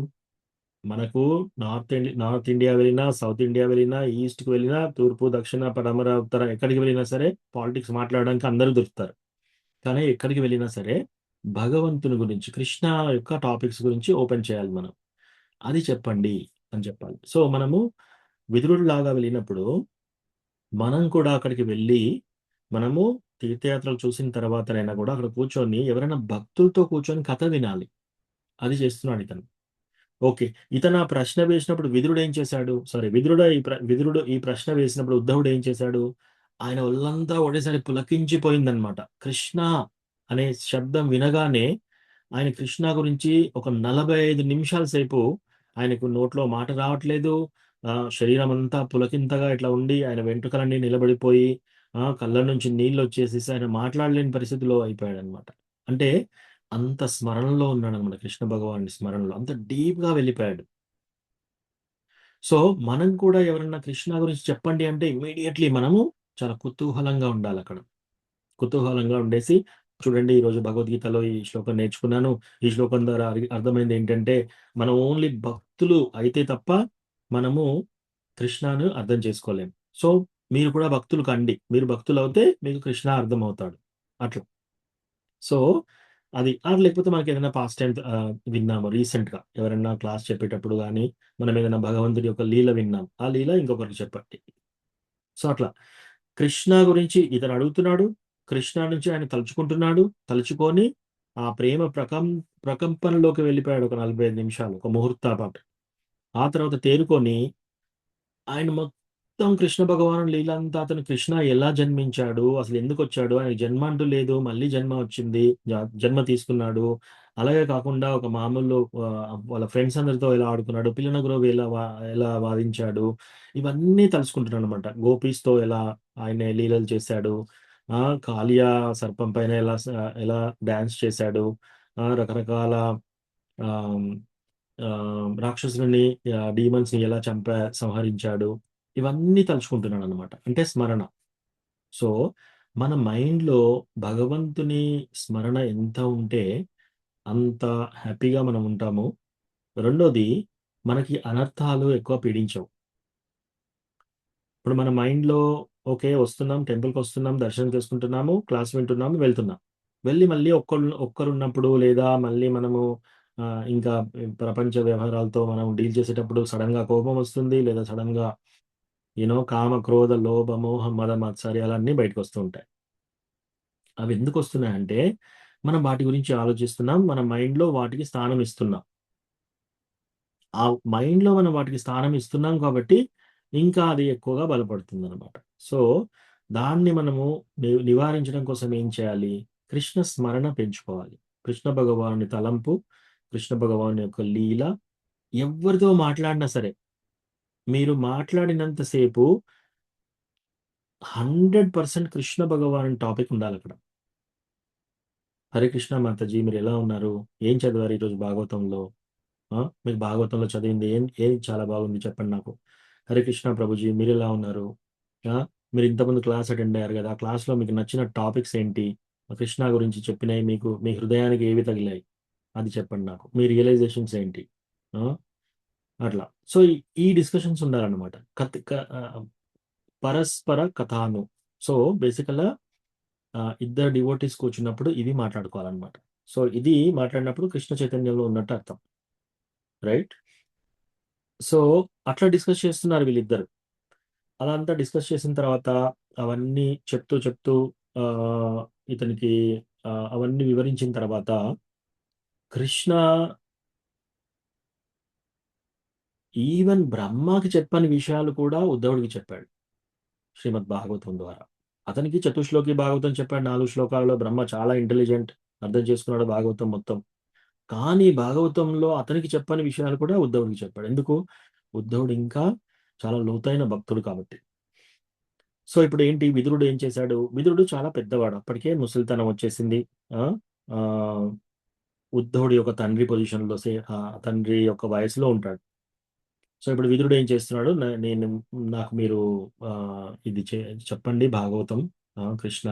మనకు నార్త్ ఇండియా వెళ్ళినా, సౌత్ ఇండియా వెళ్ళినా, ఈస్ట్కి వెళ్ళినా, తూర్పు, దక్షిణ, పడమర, ఉత్తర, ఎక్కడికి వెళ్ళినా సరే పాలిటిక్స్ మాట్లాడడానికి అందరూ దొరుకుతారు. కానీ ఎక్కడికి వెళ్ళినా సరే భగవంతుని గురించి, కృష్ణ యొక్క టాపిక్స్ గురించి ఓపెన్ చేయాలి మనం. అది చెప్పండి అని చెప్పాలి. సో మనము విదురుడు లాగా వెళ్ళినప్పుడు మనం కూడా అక్కడికి వెళ్ళి మనము తీర్థయాత్రలు చూసిన తర్వాతనైనా కూడా అక్కడ కూర్చొని ఎవరైనా భక్తులతో కూర్చొని కథ వినాలి. అది చేస్తున్నాడు ఇతను. ఓకే, ఇతను ఆ ప్రశ్న వేసినప్పుడు విదురుడు ఏం చేశాడు, విదురుడు ఈ ప్రశ్న వేసినప్పుడు ఉద్ధవుడు ఏం చేశాడు, ఆయన ఒళ్ళంతా ఒకటేసారి పులకించిపోయిందనమాట. కృష్ణ అనే శబ్దం వినగానే ఆయన కృష్ణ గురించి ఒక 45 నిమిషాల సేపు ఆయనకు నోట్లో మాట రావట్లేదు, శరీరం అంతా పులకింతగా ఇట్లా ఉండి ఆయన వెంట్రుకలన్నీ నిలబడిపోయి కళ్ళ నుంచి నీళ్ళు వచ్చేసేసి ఆయన మాట్లాడలేని పరిస్థితిలో అయిపోయాడు అనమాట. అంటే అంత స్మరణలో ఉన్నాడు అనమాట, కృష్ణ భగవాన్ స్మరణలో అంత డీప్గా వెళ్ళిపోయాడు. సో మనం కూడా ఎవరన్నా కృష్ణ గురించి చెప్పండి అంటే ఇమ్మీడియట్లీ మనము చాలా కుతూహలంగా ఉండాలి అక్కడ. కుతూహలంగా ఉండేసి చూడండి ఈరోజు భగవద్గీతలో ఈ శ్లోకం నేర్చుకున్నాను. ఈ శ్లోకం ద్వారా అర్థమైంది ఏంటంటే మనం ఓన్లీ భక్తులు అయితే తప్ప మనము కృష్ణను అర్థం చేసుకోలేం. సో మీరు కూడా భక్తులు కండి. మీరు భక్తులు అవుతే మీకు కృష్ణ అర్థం అవుతాడు. అట్లా. సో అది లేకపోతే మనకి ఏదైనా పాస్ట్ టైం విన్నాము రీసెంట్‌గా ఎవరైనా క్లాస్ చెప్పేటప్పుడు గాని, మనం ఏదైనా భగవంతుడి యొక్క లీల విన్నాం. ఆ లీల ఇంకొకరికి చెప్పండి. సో అట్లా కృష్ణ గురించి ఇతను అడుగుతున్నాడు. కృష్ణ నుంచి ఆయన తలుచుకుంటున్నాడు. తలుచుకొని ఆ ప్రేమ ప్రకంపనలోకి వెళ్ళిపోయాడు ఒక 45 నిమిషాలు. ఒక ముహూర్తాల పాటు. ఆ తర్వాత తేరుకొని ఆయన మొత్తం కృష్ణ భగవానుడి లీల అంతా అతను కృష్ణ ఎలా జన్మించాడు? అసలు ఎందుకొచ్చాడు? ఆయనకి జన్మ అంటూ లేదు. మళ్ళీ జన్మ వచ్చింది. జన్మ తీసుకున్నాడు. అలాగే కాకుండా ఒక మామూలు వాళ్ళ ఫ్రెండ్స్ అందరితో ఎలా ఆడుకున్నాడు? పిల్లన గురువు ఎలా వాదించాడు? ఇవన్నీ తలుసుకుంటున్నాడనమాట. గోపీస్‌తో ఎలా ఆయన లీలలు చేశాడు? కాళియా సర్పం పైన ఎలా డాన్స్ చేశాడు? రకరకాల ఆహ్, రాక్షసులని డీమన్స్‌ని ఎలా సంహరించాడు? ఇవన్నీ తలుచుకుంటున్నాడనమాట. అంటే స్మరణ. సో, మన మైండ్‌లో భగవంతుని స్మరణ ఎంత ఉంటే అంత హ్యాపీగా మనం ఉంటాము. రెండోది మనకి అనర్థాలు ఎక్కువ పీడించవు. ఇప్పుడు మన మైండ్‌లో ఓకే. వస్తున్నాం, టెంపుల్‌కొస్తున్నాం, దర్శనం చేసుకుంటున్నాము, క్లాస్ వింటున్నాము, వెళ్తున్నాం. వెళ్ళి మళ్ళీ ఒక్కరున్నప్పుడు లేదా మళ్ళీ మనము ఇంకా ప్రపంచ వ్యవహారాలతో మనం డీల్ చేసేటప్పుడు సడెన్‌గా కోపం వస్తుంది. లేదా సడెన్‌గా కామ, క్రోధ, లోభ, మోహ, మద, మాత్సర్యాలన్నీ బయటకొస్తూ ఉంటాయి. అవి ఎందుకొస్తున్నాయంటే మనం వాటి గురించి ఆలోచిస్తున్నాం. మన మైండ్‌లో వాటికి స్థానం ఇస్తున్నాం. ఆ మైండ్‌లో మనం వాటికి స్థానం ఇస్తున్నాం కాబట్టి ఇంకా అది ఎక్కువగా బలపడుతుందనమాట. సో, దాన్ని మనము నివారించడం కోసం ఏం చేయాలి? కృష్ణ స్మరణ పెంచుకోవాలి. కృష్ణ భగవానుడి తలంపు, కృష్ణ భగవానుడి యొక్క లీల ఎవ్వరితో మాట్లాడినా సరే, మీరు మాట్లాడినంత సేపు 100% కృష్ణ భగవానుడి టాపిక్ ఉండాలక్కడ. హరే కృష్ణ మాతాజీ మీరెలా ఉన్నారు? ఏం చదివారు ఈరోజు భాగవతంలో? మీకు భాగవతంలో చదివింది ఏది చాలా బాగుంది చెప్పండి నాకు. హరే కృష్ణ ప్రభుజీ మీరెలా ఉన్నారు? మీరు ఇంతకుముందు క్లాస్ అటెండ్ అయ్యారు గదా! ఆ క్లాస్‌లో మీకు నచ్చిన టాపిక్స్ ఏంటి? కృష్ణ గురించి చెప్పినయి మీకు మీ హృదయానికి ఏవి తగిలాయి? అది చెప్పండి నాకు. మీ రియలైజేషన్స్ ఏంటి? ఆ! అట్లా. సో, ఈ డిస్కషన్స్ ఉండాలన్నమాట. పరస్పర కథాను. సో, బేసికల్‌గా ఇద్దరు డివోటీస్ కూర్చున్నప్పుడు ఇవి మాట్లాడుకోవాలన్నమాట. సో, ఇది మాట్లాడినప్పుడు కృష్ణ చైతన్యంలో ఉన్నట్టు అర్థం. రైట్? సో, అట్లా డిస్కస్ చేస్తున్నారు వీళ్ళిద్దరు. అదంతా డిస్కస్ చేసిన తర్వాత అవన్నీ చెప్తూ ఆహ్, ఇతనికి అవన్నీ వివరించిన తర్వాత కృష్ణ ఈవెన్ బ్రహ్మకి చెప్పని విషయాలు కూడా ఉద్ధవుడికి చెప్పాడు. శ్రీమద్ భాగవతం ద్వారా. అతనికి చతుశ్లోకి భాగవతం చెప్పాడు 4 శ్లోకాలలో. బ్రహ్మ చాలా ఇంటెలిజెంట్. అర్థం చేసుకున్నాడు భాగవతం మొత్తం. కానీ భాగవతంలో అతనికి చెప్పని విషయాలు కూడా ఉద్ధవుడికి చెప్పాడు. ఎందుకు? ఉద్ధవుడు ఇంకా చాలా లోతైన భక్తుడు కాబట్టి. సో, ఇప్పుడు ఏంటి విదురుడు ఏం చేశాడు? విదురుడు చాలా పెద్దవాడు. అప్పటికే ముసలితనం వచ్చేసింది. ఆ! ఆహ్, ఉద్ధవుడి యొక్క తండ్రి పొజిషన్‌లో తండ్రి యొక్క వయసులో ఉంటాడు. సో, ఇప్పుడు విదురుడు ఏం చేస్తున్నాడు? నాకు మీరు ఇది చెప్పండి భాగవతం కృష్ణ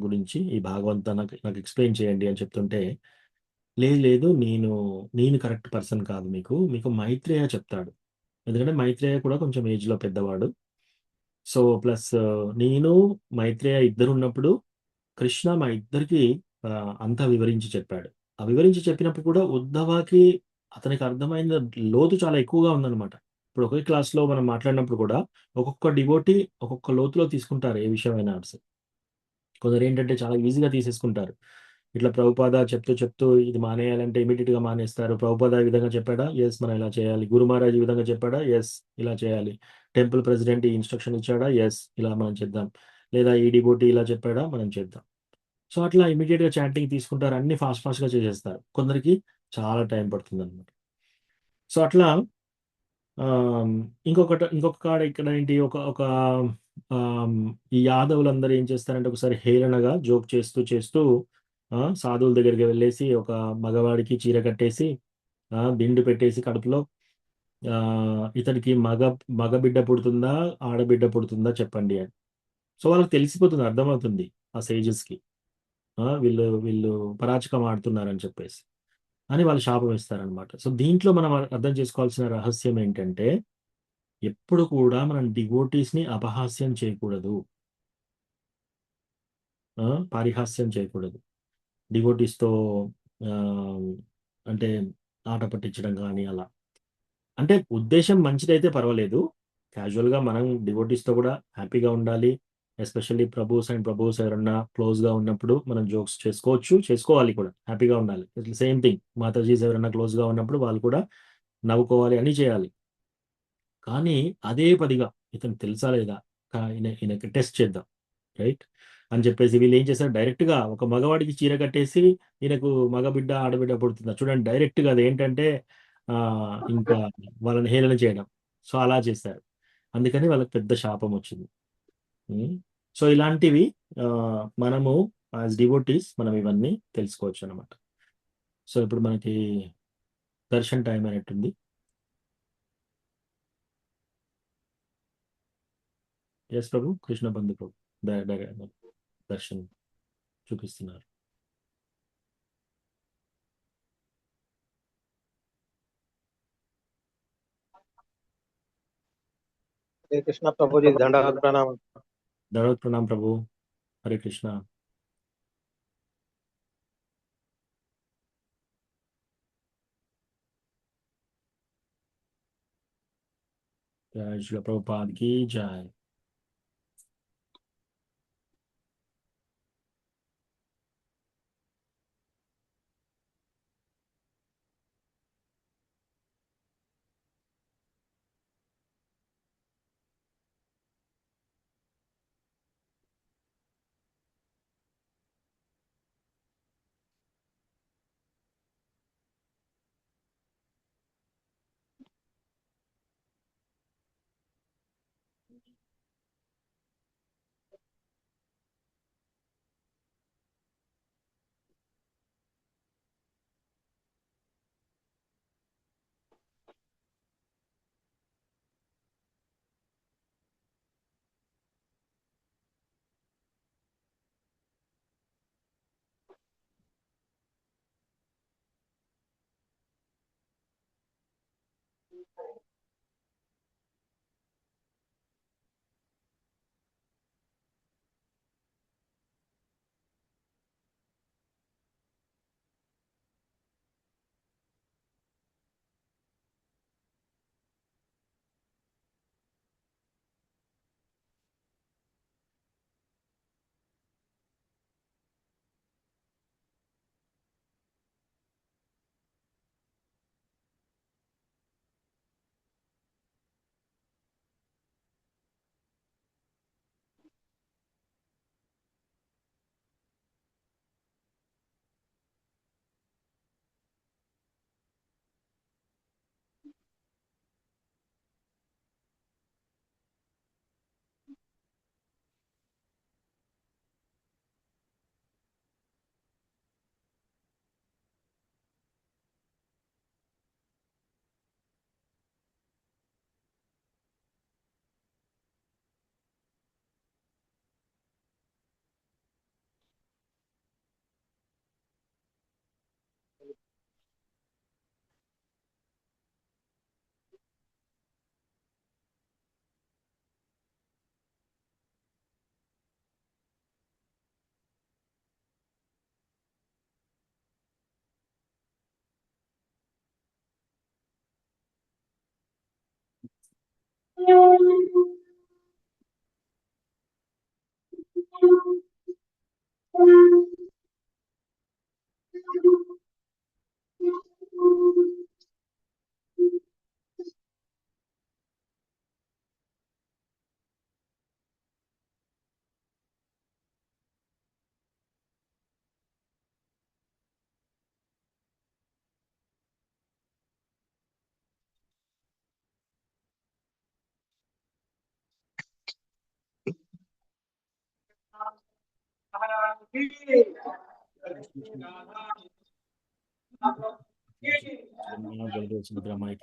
గురించి ఈ భాగవతం నాకు ఎక్స్‌ప్లెయిన్ చేయండి అని చెప్తుంటే, లేదు నేను కరెక్ట్ పర్సన్ కాదు మీకు మైత్రేయ చెప్తాడు. ఎందుకంటే మైత్రేయ కూడా కొంచెం ఏజ్‌లో పెద్దవాడు. సో, ప్లస్ నేను, మైత్రేయ ఇద్దరున్నప్పుడు కృష్ణ మా ఇద్దరికీ అంతా వివరించి చెప్పాడు. ఆ వివరించి చెప్పినప్పుడు కూడా ఉద్ధవకి అతనికి అర్థమైన లోతు చాలా ఎక్కువగా ఉందన్నమాట. ఇప్పుడు ఒకే క్లాస్‌లో మనం మాట్లాడినప్పుడు కూడా ఒక్కొక్క డివోటీ ఒక్కొక్క లోతులో తీసుకుంటారు ఏ విషయమైనా కొందరేంటంటే చాలా ఈజీగా తీసేసుకుంటారు. ఇట్లా ప్రభుపాద చెప్తూ ఇది మానేయాలంటే ఇమ్మీడియేట్‌గా మానేస్తారు. ప్రభుపాద ఈ విధంగా చెప్పాడా? యెస్ మనం ఇలా చేయాలి. గురు మహారాజ్ ఈ విధంగా చెప్పాడా? యెస్ ఇలా చేయాలి. టెంపుల్ ప్రెసిడెంట్ ఈ ఇన్‌స్ట్రక్షన్ ఇచ్చాడా? యెస్ ఇలా మనం చేద్దాం. లేదా ఈ డివోటీ ఇలా చెప్పాడా? మనం చేద్దాం. సో, అట్లా ఇమ్మీడియేట్‌గా చాటింగ్ తీసుకుంటారు. అన్నీ ఫాస్ట్‌గా చేసేస్తారు. కొందరికి చాలా టైం పడుతుందన్నమాట. సో, అట్లా ఆహ్, ఇంకొక కాడ ఇక్కడ ఏంటి ఒక ఒక ఆహ్, ఈ యాదవులందరూ ఏం చేస్తారంటే ఒకసారి హేళనగా జోక్ చేస్తూ సాధువుల దగ్గరికి వెళ్ళేసి ఒక మగవాడికి చీర కట్టేసి దిండు పెట్టేసి కడుపులో ఇతనికి మగ బిడ్డ పుడుతుందా, ఆడబిడ్డ పుడుతుందా చెప్పండి అని. సో వాళ్ళకి తెలిసిపోతుంది, అర్థమవుతుంది ఆ సేజెస్కి. వీళ్ళు వీళ్ళు పరాచకం ఆడుతున్నారని చెప్పేసి అని వాళ్ళు శాపం ఇస్తారనమాట. సో దీంట్లో మనం అర్థం చేసుకోవాల్సిన రహస్యం ఏంటంటే, ఎప్పుడు కూడా మనం డివోటీస్ని అపహాస్యం చేయకూడదు, పారిహాస్యం చేయకూడదు. డివోటీస్తో అంటే ఆట పట్టించడం కానీ అలా. అంటే ఉద్దేశం మంచిదైతే పర్వాలేదు, క్యాజువల్గా మనం డివోటీస్తో కూడా హ్యాపీగా ఉండాలి. ఎస్పెషల్లీ ప్రభుస్ ఎవరన్నా క్లోజ్గా ఉన్నప్పుడు మనం జోక్స్ చేసుకోవాలి కూడా, హ్యాపీగా ఉండాలి. సేమ్ థింగ్ మాతాజీస్ ఎవరన్నా క్లోజ్గా ఉన్నప్పుడు వాళ్ళు కూడా నవ్వుకోవాలి, అని చేయాలి. కానీ అదే పదిగా ఇతను తెలుసా లేదా, ఈయనకి టెస్ట్ చేద్దాం రైట్ అని చెప్పేసి వీళ్ళు ఏం చేశారు, డైరెక్ట్గా ఒక మగవాడికి చీర కట్టేసి ఈయనకు మగబిడ్డ ఆడబిడ్డ పుడుతుందా చూడండి, డైరెక్ట్గా అది ఏంటంటే ఇంకా వాళ్ళని హేళన చేయడం. సో అలా చేశారు, అందుకని వాళ్ళకి పెద్ద శాపం వచ్చింది. సో ఇలాంటివి మనము యాజ్ డివోటీస్ మనం ఇవన్నీ తెలుసుకోవచ్చు అనమాట. సో ఇప్పుడు మనకి దర్శన్ టైం అయినట్టుంది. ఎస్ ప్రభు, కృష్ణ బంధు ప్రభు దర్శన్ చూపిస్తున్నారు. हरे कृष्णा प्रभु जी, दंडवत प्रणाम। दंडवत प्रणाम प्रभु, हरे कृष्णा। जय श्री प्रभुपाद की जय।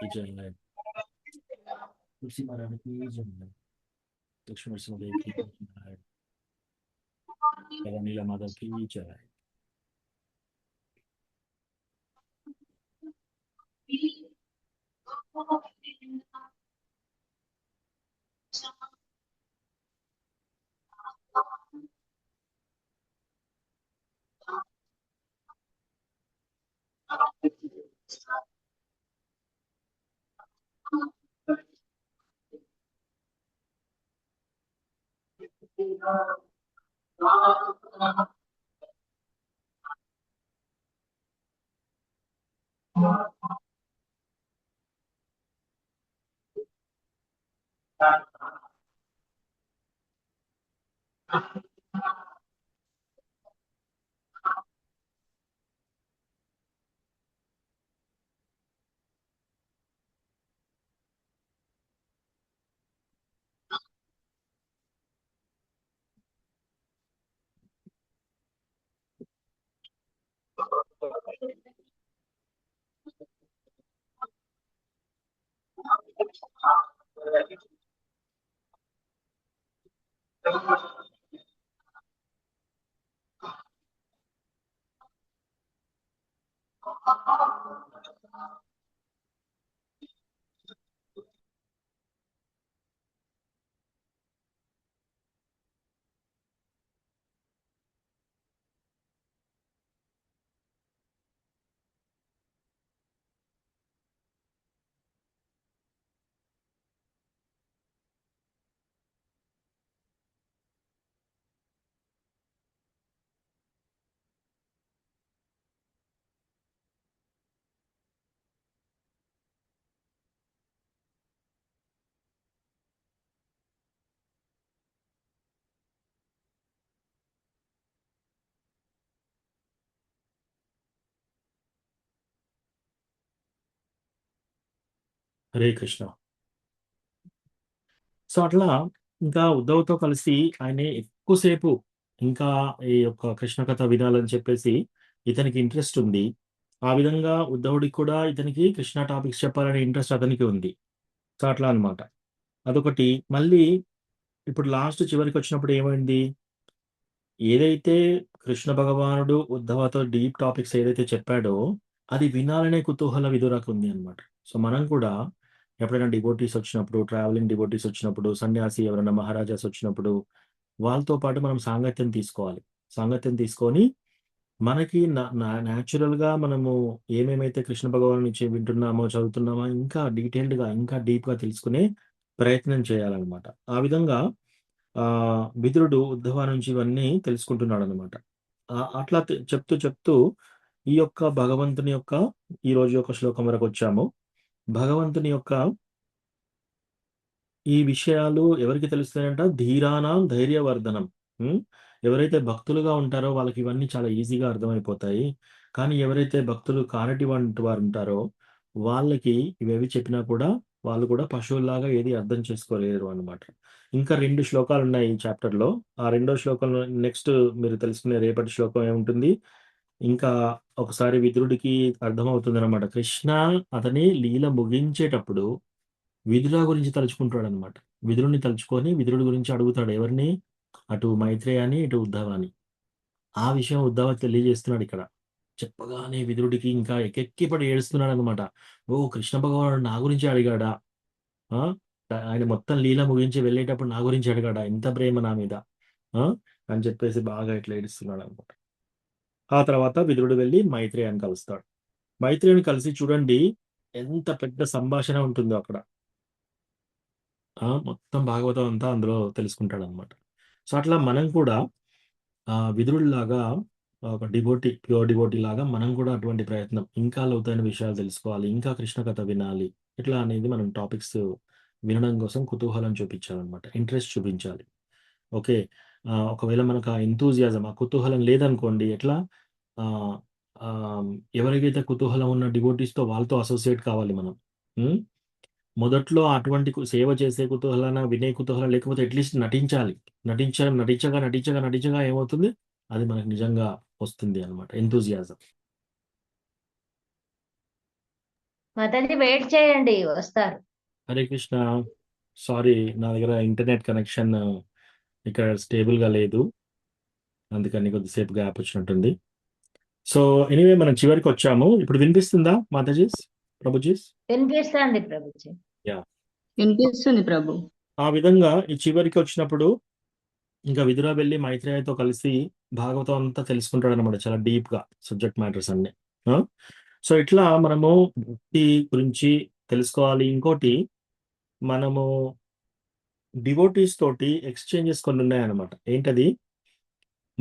की जय। तुलसी महाराज की जय, लक्ष्मण सिंह की जय, नीला माधव की जय। హరే కృష్ణ. సో అట్లా ఇంకా ఉద్ధవ్‌తో కలిసి ఆయన ఎక్కువసేపు ఇంకా ఈ యొక్క కృష్ణ కథ వినాలని చెప్పేసి ఇతనికి ఇంట్రెస్ట్ ఉంది. ఆ విధంగా ఉద్ధవుడికి కూడా ఇతనికి కృష్ణ టాపిక్స్ చెప్పాలనే ఇంట్రెస్ట్ అతనికి ఉంది. సో అట్లా అన్నమాట. అదొకటి. మళ్ళీ ఇప్పుడు లాస్ట్ చివరికొచ్చినప్పుడు ఏమైంది? ఏదైతే కృష్ణ భగవానుడు ఉద్ధవతో డీప్ టాపిక్స్ ఏదైతే చెప్పాడో, అది వినాలనే కుతూహలం ఇదురాకుంది అన్నమాట. సో మనం కూడా ఎప్పుడైనా డివోటీస్ వచ్చినప్పుడు, ట్రావెలింగ్ డివోటీస్ వచ్చినప్పుడు, సన్యాసి ఎవరైనా మహారాజాస్ వచ్చినప్పుడు, వాళ్ళతో పాటు మనం సాంగత్యం తీసుకోవాలి. సాంగత్యం తీసుకొని మనకి న్యాచురల్‌గా మనము ఏమేమైతే కృష్ణ భగవానుడి నుంచి వింటున్నామో, చదువుతున్నామో ఇంకా డీటెయిల్డ్‌గా, ఇంకా డీప్‌గా తెలుసుకునే ప్రయత్నం చేయాలన్నమాట. ఆ విధంగా విదురుడు ఉద్ధవ నుంచి ఇవన్నీ తెలుసుకుంటున్నాడన్నమాట. అట్లా చెప్తూ ఈ యొక్క భగవంతుని యొక్క ఈ రోజు యొక్క శ్లోకం వరకొచ్చాము. భగవంతుని యొక్క ఈ విషయాలు ఎవరికి తెలుస్తాయంట? ధీరానాం ధైర్యవర్ధనం. ఎవరైతే భక్తులుగా ఉంటారో వాళ్ళకి ఇవన్నీ చాలా ఈజీగా అర్థమైపోతాయి. కానీ ఎవరైతే భక్తులు కానటువంటి వారు ఉంటారో వాళ్ళకి ఇవేవి చెప్పినా కూడా వాళ్ళు కూడా పశువుల్లాగా ఏది అర్థం చేసుకోలేరు అన్నమాట. ఇంకా 2 శ్లోకాలున్నాయి ఈ చాప్టర్‌లో. ఆ రెండో శ్లోకంలో నెక్స్ట్ మీరు తెలుసుకునే రేపటి శ్లోకం ఏముంటుంది? ఇంకా ఒకసారి విదురుడికి అర్థమవుతుందన్నమాట. కృష్ణ అతని లీల ముగించేటప్పుడు విదుర గురించి తలుచుకుంటాడనమాట. విదురుడిని తలుచుకొని విదురుడి గురించి అడుగుతాడు. ఎవరిని? అటు మైత్రేయాని, ఇటు ఉద్ధవాని. ఆ విషయం ఉద్ధవ తెలియజేస్తున్నాడు ఇక్కడ. చెప్పగానే విదురుడికి ఇంకా ఎక్కెక్కిపడి ఏడుస్తున్నాడనమాట. ఓహ్! కృష్ణ భగవానుడు నా గురించి అడిగాడా? ఆ! ఆయన మొత్తం లీల ముగించి వెళ్ళేటప్పుడు నా గురించి అడిగాడా? ఇంత ప్రేమ నా మీద. ఆ! అని చెప్పేసి బాగా ఇట్లా ఏడుస్తున్నాడనమాట. ఆ తర్వాత విదురుడు వెళ్లి మైత్రేయాన్ని కలుస్తాడు. మైత్రేయిని కలిసి చూడండి ఎంత పెద్ద సంభాషణ ఉంటుందో అక్కడ. మొత్తం భాగవతం అంతా అందులో తెలుసుకుంటాడనమాట. సో అట్లా మనం కూడా విదురుడిలాగా ఒక ప్యూర్ డివోటీ లాగా మనం కూడా అటువంటి ప్రయత్నం ఇంకా లోతైన విషయాలు తెలుసుకోవాలి. ఇంకా కృష్ణ కథ వినాలి. ఇట్లా అనేది మనం టాపిక్స్ వినడం కోసం కుతూహలం చూపించాలన్నమాట. ఇంట్రెస్ట్ చూపించాలి. ఓకే. ఒకవేళ మనకు ఆ ఎంతూజియాజం, ఆ కుతూహలం లేదనుకోండి ఎట్లా? ఆహ్, ఆహ్, ఎవరికైతే కుతూహలం ఉన్న డివోటీస్‌తో వాళ్ళతో అసోసియేట్ కావాలి మనం. హ్మ్. మొదట్లో అటువంటి సేవ చేసే కుతూహలన, వినే కుతూహలం లేకపోతే అట్‌లీస్ట్ నటించాలి. నటించగా ఏమవుతుంది? అది మనకు నిజంగా వస్తుంది అన్నమాట. ఎంతూజియాజం. మాతాజీ వెయిట్ చేయండి, వస్తారు. హరే కృష్ణ. సారీ, నా దగ్గర ఇంటర్నెట్ కనెక్షన్ ఇక్కడ స్టేబుల్గా లేదు, అందుకని కొద్దిసేపు గ్యాప్ వచ్చినట్టుంది. సో ఎనీవే మనం చివరికి వచ్చాము. ఇప్పుడు వినిపిస్తుందా మాతాజీస్, ప్రభుజీస్? వినిపిస్తుంది ప్రభుజీ. యా, వినిపిస్తుంది ప్రభు. ఆ విధంగా ఈ చివరికి వచ్చినప్పుడు ఇంకా విదుర వెళ్ళి మైత్రేయతో కలిసి భాగవతం అంతా తెలుసుకుంటాడు అనమాట, చాలా డీప్ గా సబ్జెక్ట్ మ్యాటర్స్ అన్ని. సో ఇట్లా మనము భక్తి గురించి తెలుసుకోవాలి. ఇంకోటి, మనము డివోటీస్ తోటి ఎక్స్చేంజెస్ కొన్ని ఉన్నాయన్నమాట. ఏంటది?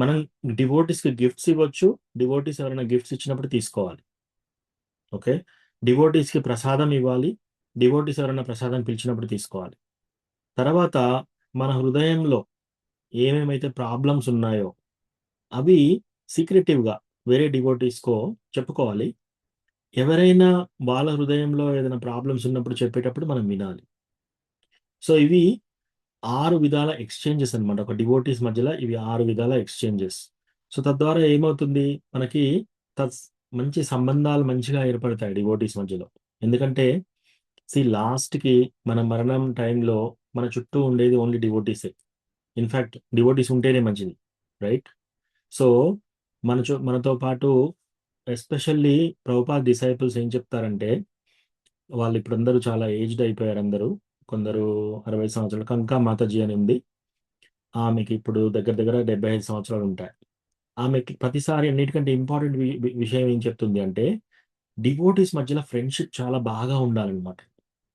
మనం డివోటీస్ కి గిఫ్ట్స్ ఇవ్వచ్చు, డివోటీస్ ఎవరైనా గిఫ్ట్స్ ఇచ్చినప్పుడు తీసుకోవాలి. ఓకే, డివోటీస్ కి ప్రసాదం ఇవ్వాలి, డివోటీస్ ఎవరైనా ప్రసాదం పిలిచినప్పుడు తీసుకోవాలి. తర్వాత మన హృదయంలో ఏమేమైతే ప్రాబ్లమ్స్ ఉన్నాయో అవి సీక్రెటివ్గా వేరే డివోటీస్కో చెప్పుకోవాలి. ఎవరైనా వాళ్ళ హృదయంలో ఏదైనా ప్రాబ్లమ్స్ ఉన్నప్పుడు చెప్పేటప్పుడు మనం వినాలి. సో ఇవి 6 విధాల ఎక్స్చేంజెస్ అనమాట. ఒక డివోటీస్ మధ్యలో ఇవి 6 విధాల ఎక్స్చేంజెస్. సో తద్వారా ఏమవుతుంది, మనకి మంచి సంబంధాలు మంచిగా ఏర్పడతాయి డివోటీస్ మధ్యలో. ఎందుకంటే లాస్ట్కి మన మరణం టైంలో మన చుట్టూ ఉండేది ఓన్లీ డివోటీసే. ఇన్ఫ్యాక్ట్ డివోటీస్ ఉంటేనే మంచిది, రైట్? సో మనతో పాటు ఎస్పెషల్లీ ప్రభుపాద్ డిసైపుల్స్ ఏం చెప్తారంటే, వాళ్ళు ఇప్పుడు అందరూ చాలా ఏజ్డ్ అయిపోయారు. అందరూ కొందరు 60 సంవత్సరాలు. కంకా మాతాజీ అని ఉంది, ఆమెకి ఇప్పుడు దగ్గర దగ్గర 75 సంవత్సరాలు ఉంటాయి. ఆమెకి ప్రతిసారి అన్నిటికంటే ఇంపార్టెంట్ విషయం ఏం చెప్తుంది అంటే, డివోటీస్ మధ్యలో ఫ్రెండ్షిప్ చాలా బాగా ఉండాలన్నమాట,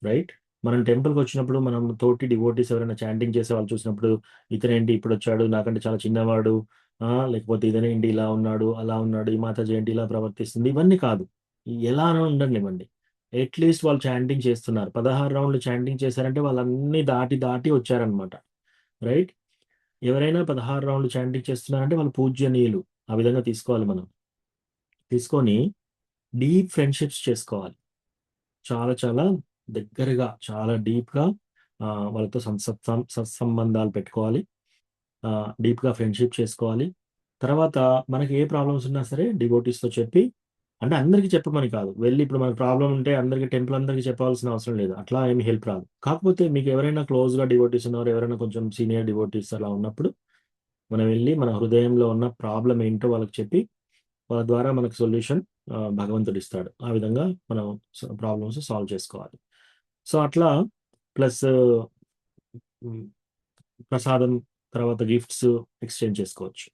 రైట్? మనం టెంపుల్కి వచ్చినప్పుడు మనం తోటి డివోటీస్ ఎవరైనా చాంటింగ్ చేసే వాళ్ళు చూసినప్పుడు, ఇతనేంటి ఇప్పుడు వచ్చాడు, నాకంటే చాలా చిన్నవాడు, లేకపోతే ఇతనేంటి ఇలా ఉన్నాడు, అలా ఉన్నాడు, ఈ మాతాజీ ఏంటి ఇలా ప్రవర్తిస్తుంది, ఇవన్నీ కాదు. ఎలా ఉండనివ్వండి, అట్లీస్ట్ వాళ్ళు చాంటింగ్ చేస్తున్నారు, 16 రౌండ్లు చాంటింగ్ చేశారంటే వాళ్ళన్నీ దాటి వచ్చారనమాట, రైట్? ఎవరైనా 16 రౌండ్లు చాంటింగ్ చేస్తున్నారంటే వాళ్ళు పూజ్యనీయులు. ఆ విధంగా తీసుకోవాలి. మనం తీసుకొని డీప్ ఫ్రెండ్షిప్స్ చేసుకోవాలి, చాలా చాలా దగ్గరగా, చాలా డీప్గా వాళ్ళతో సత్సంబంధాలు పెట్టుకోవాలి, డీప్గా ఫ్రెండ్షిప్ చేసుకోవాలి. తర్వాత మనకి ఏ ప్రాబ్లమ్స్ ఉన్నా సరే డివోటీస్తో చెప్పి, అంటే అందరికీ చెప్పమని కాదు, వెళ్ళి ఇప్పుడు మనకు ప్రాబ్లం ఉంటే అందరికీ టెంపుల్ అందరికీ చెప్పాల్సిన అవసరం లేదు, అట్లా ఏమి హెల్ప్ రాదు. కాకపోతే మీకు ఎవరైనా క్లోజ్గా డివోటీస్ ఉన్నారు, ఎవరైనా కొంచెం సీనియర్ డివోటీస్ అలా ఉన్నప్పుడు మనం వెళ్ళి మన హృదయంలో ఉన్న ప్రాబ్లం ఏంటో వాళ్ళకి చెప్పి, వాళ్ళ ద్వారా మనకు సొల్యూషన్ భగవంతుడు ఇస్తాడు. ఆ విధంగా మనం ప్రాబ్లమ్స్ సాల్వ్ చేసుకోవాలి. సో అట్లా ప్లస్ ప్రసాదం, తర్వాత గిఫ్ట్స్ ఎక్స్చేంజ్ చేసుకోవచ్చు.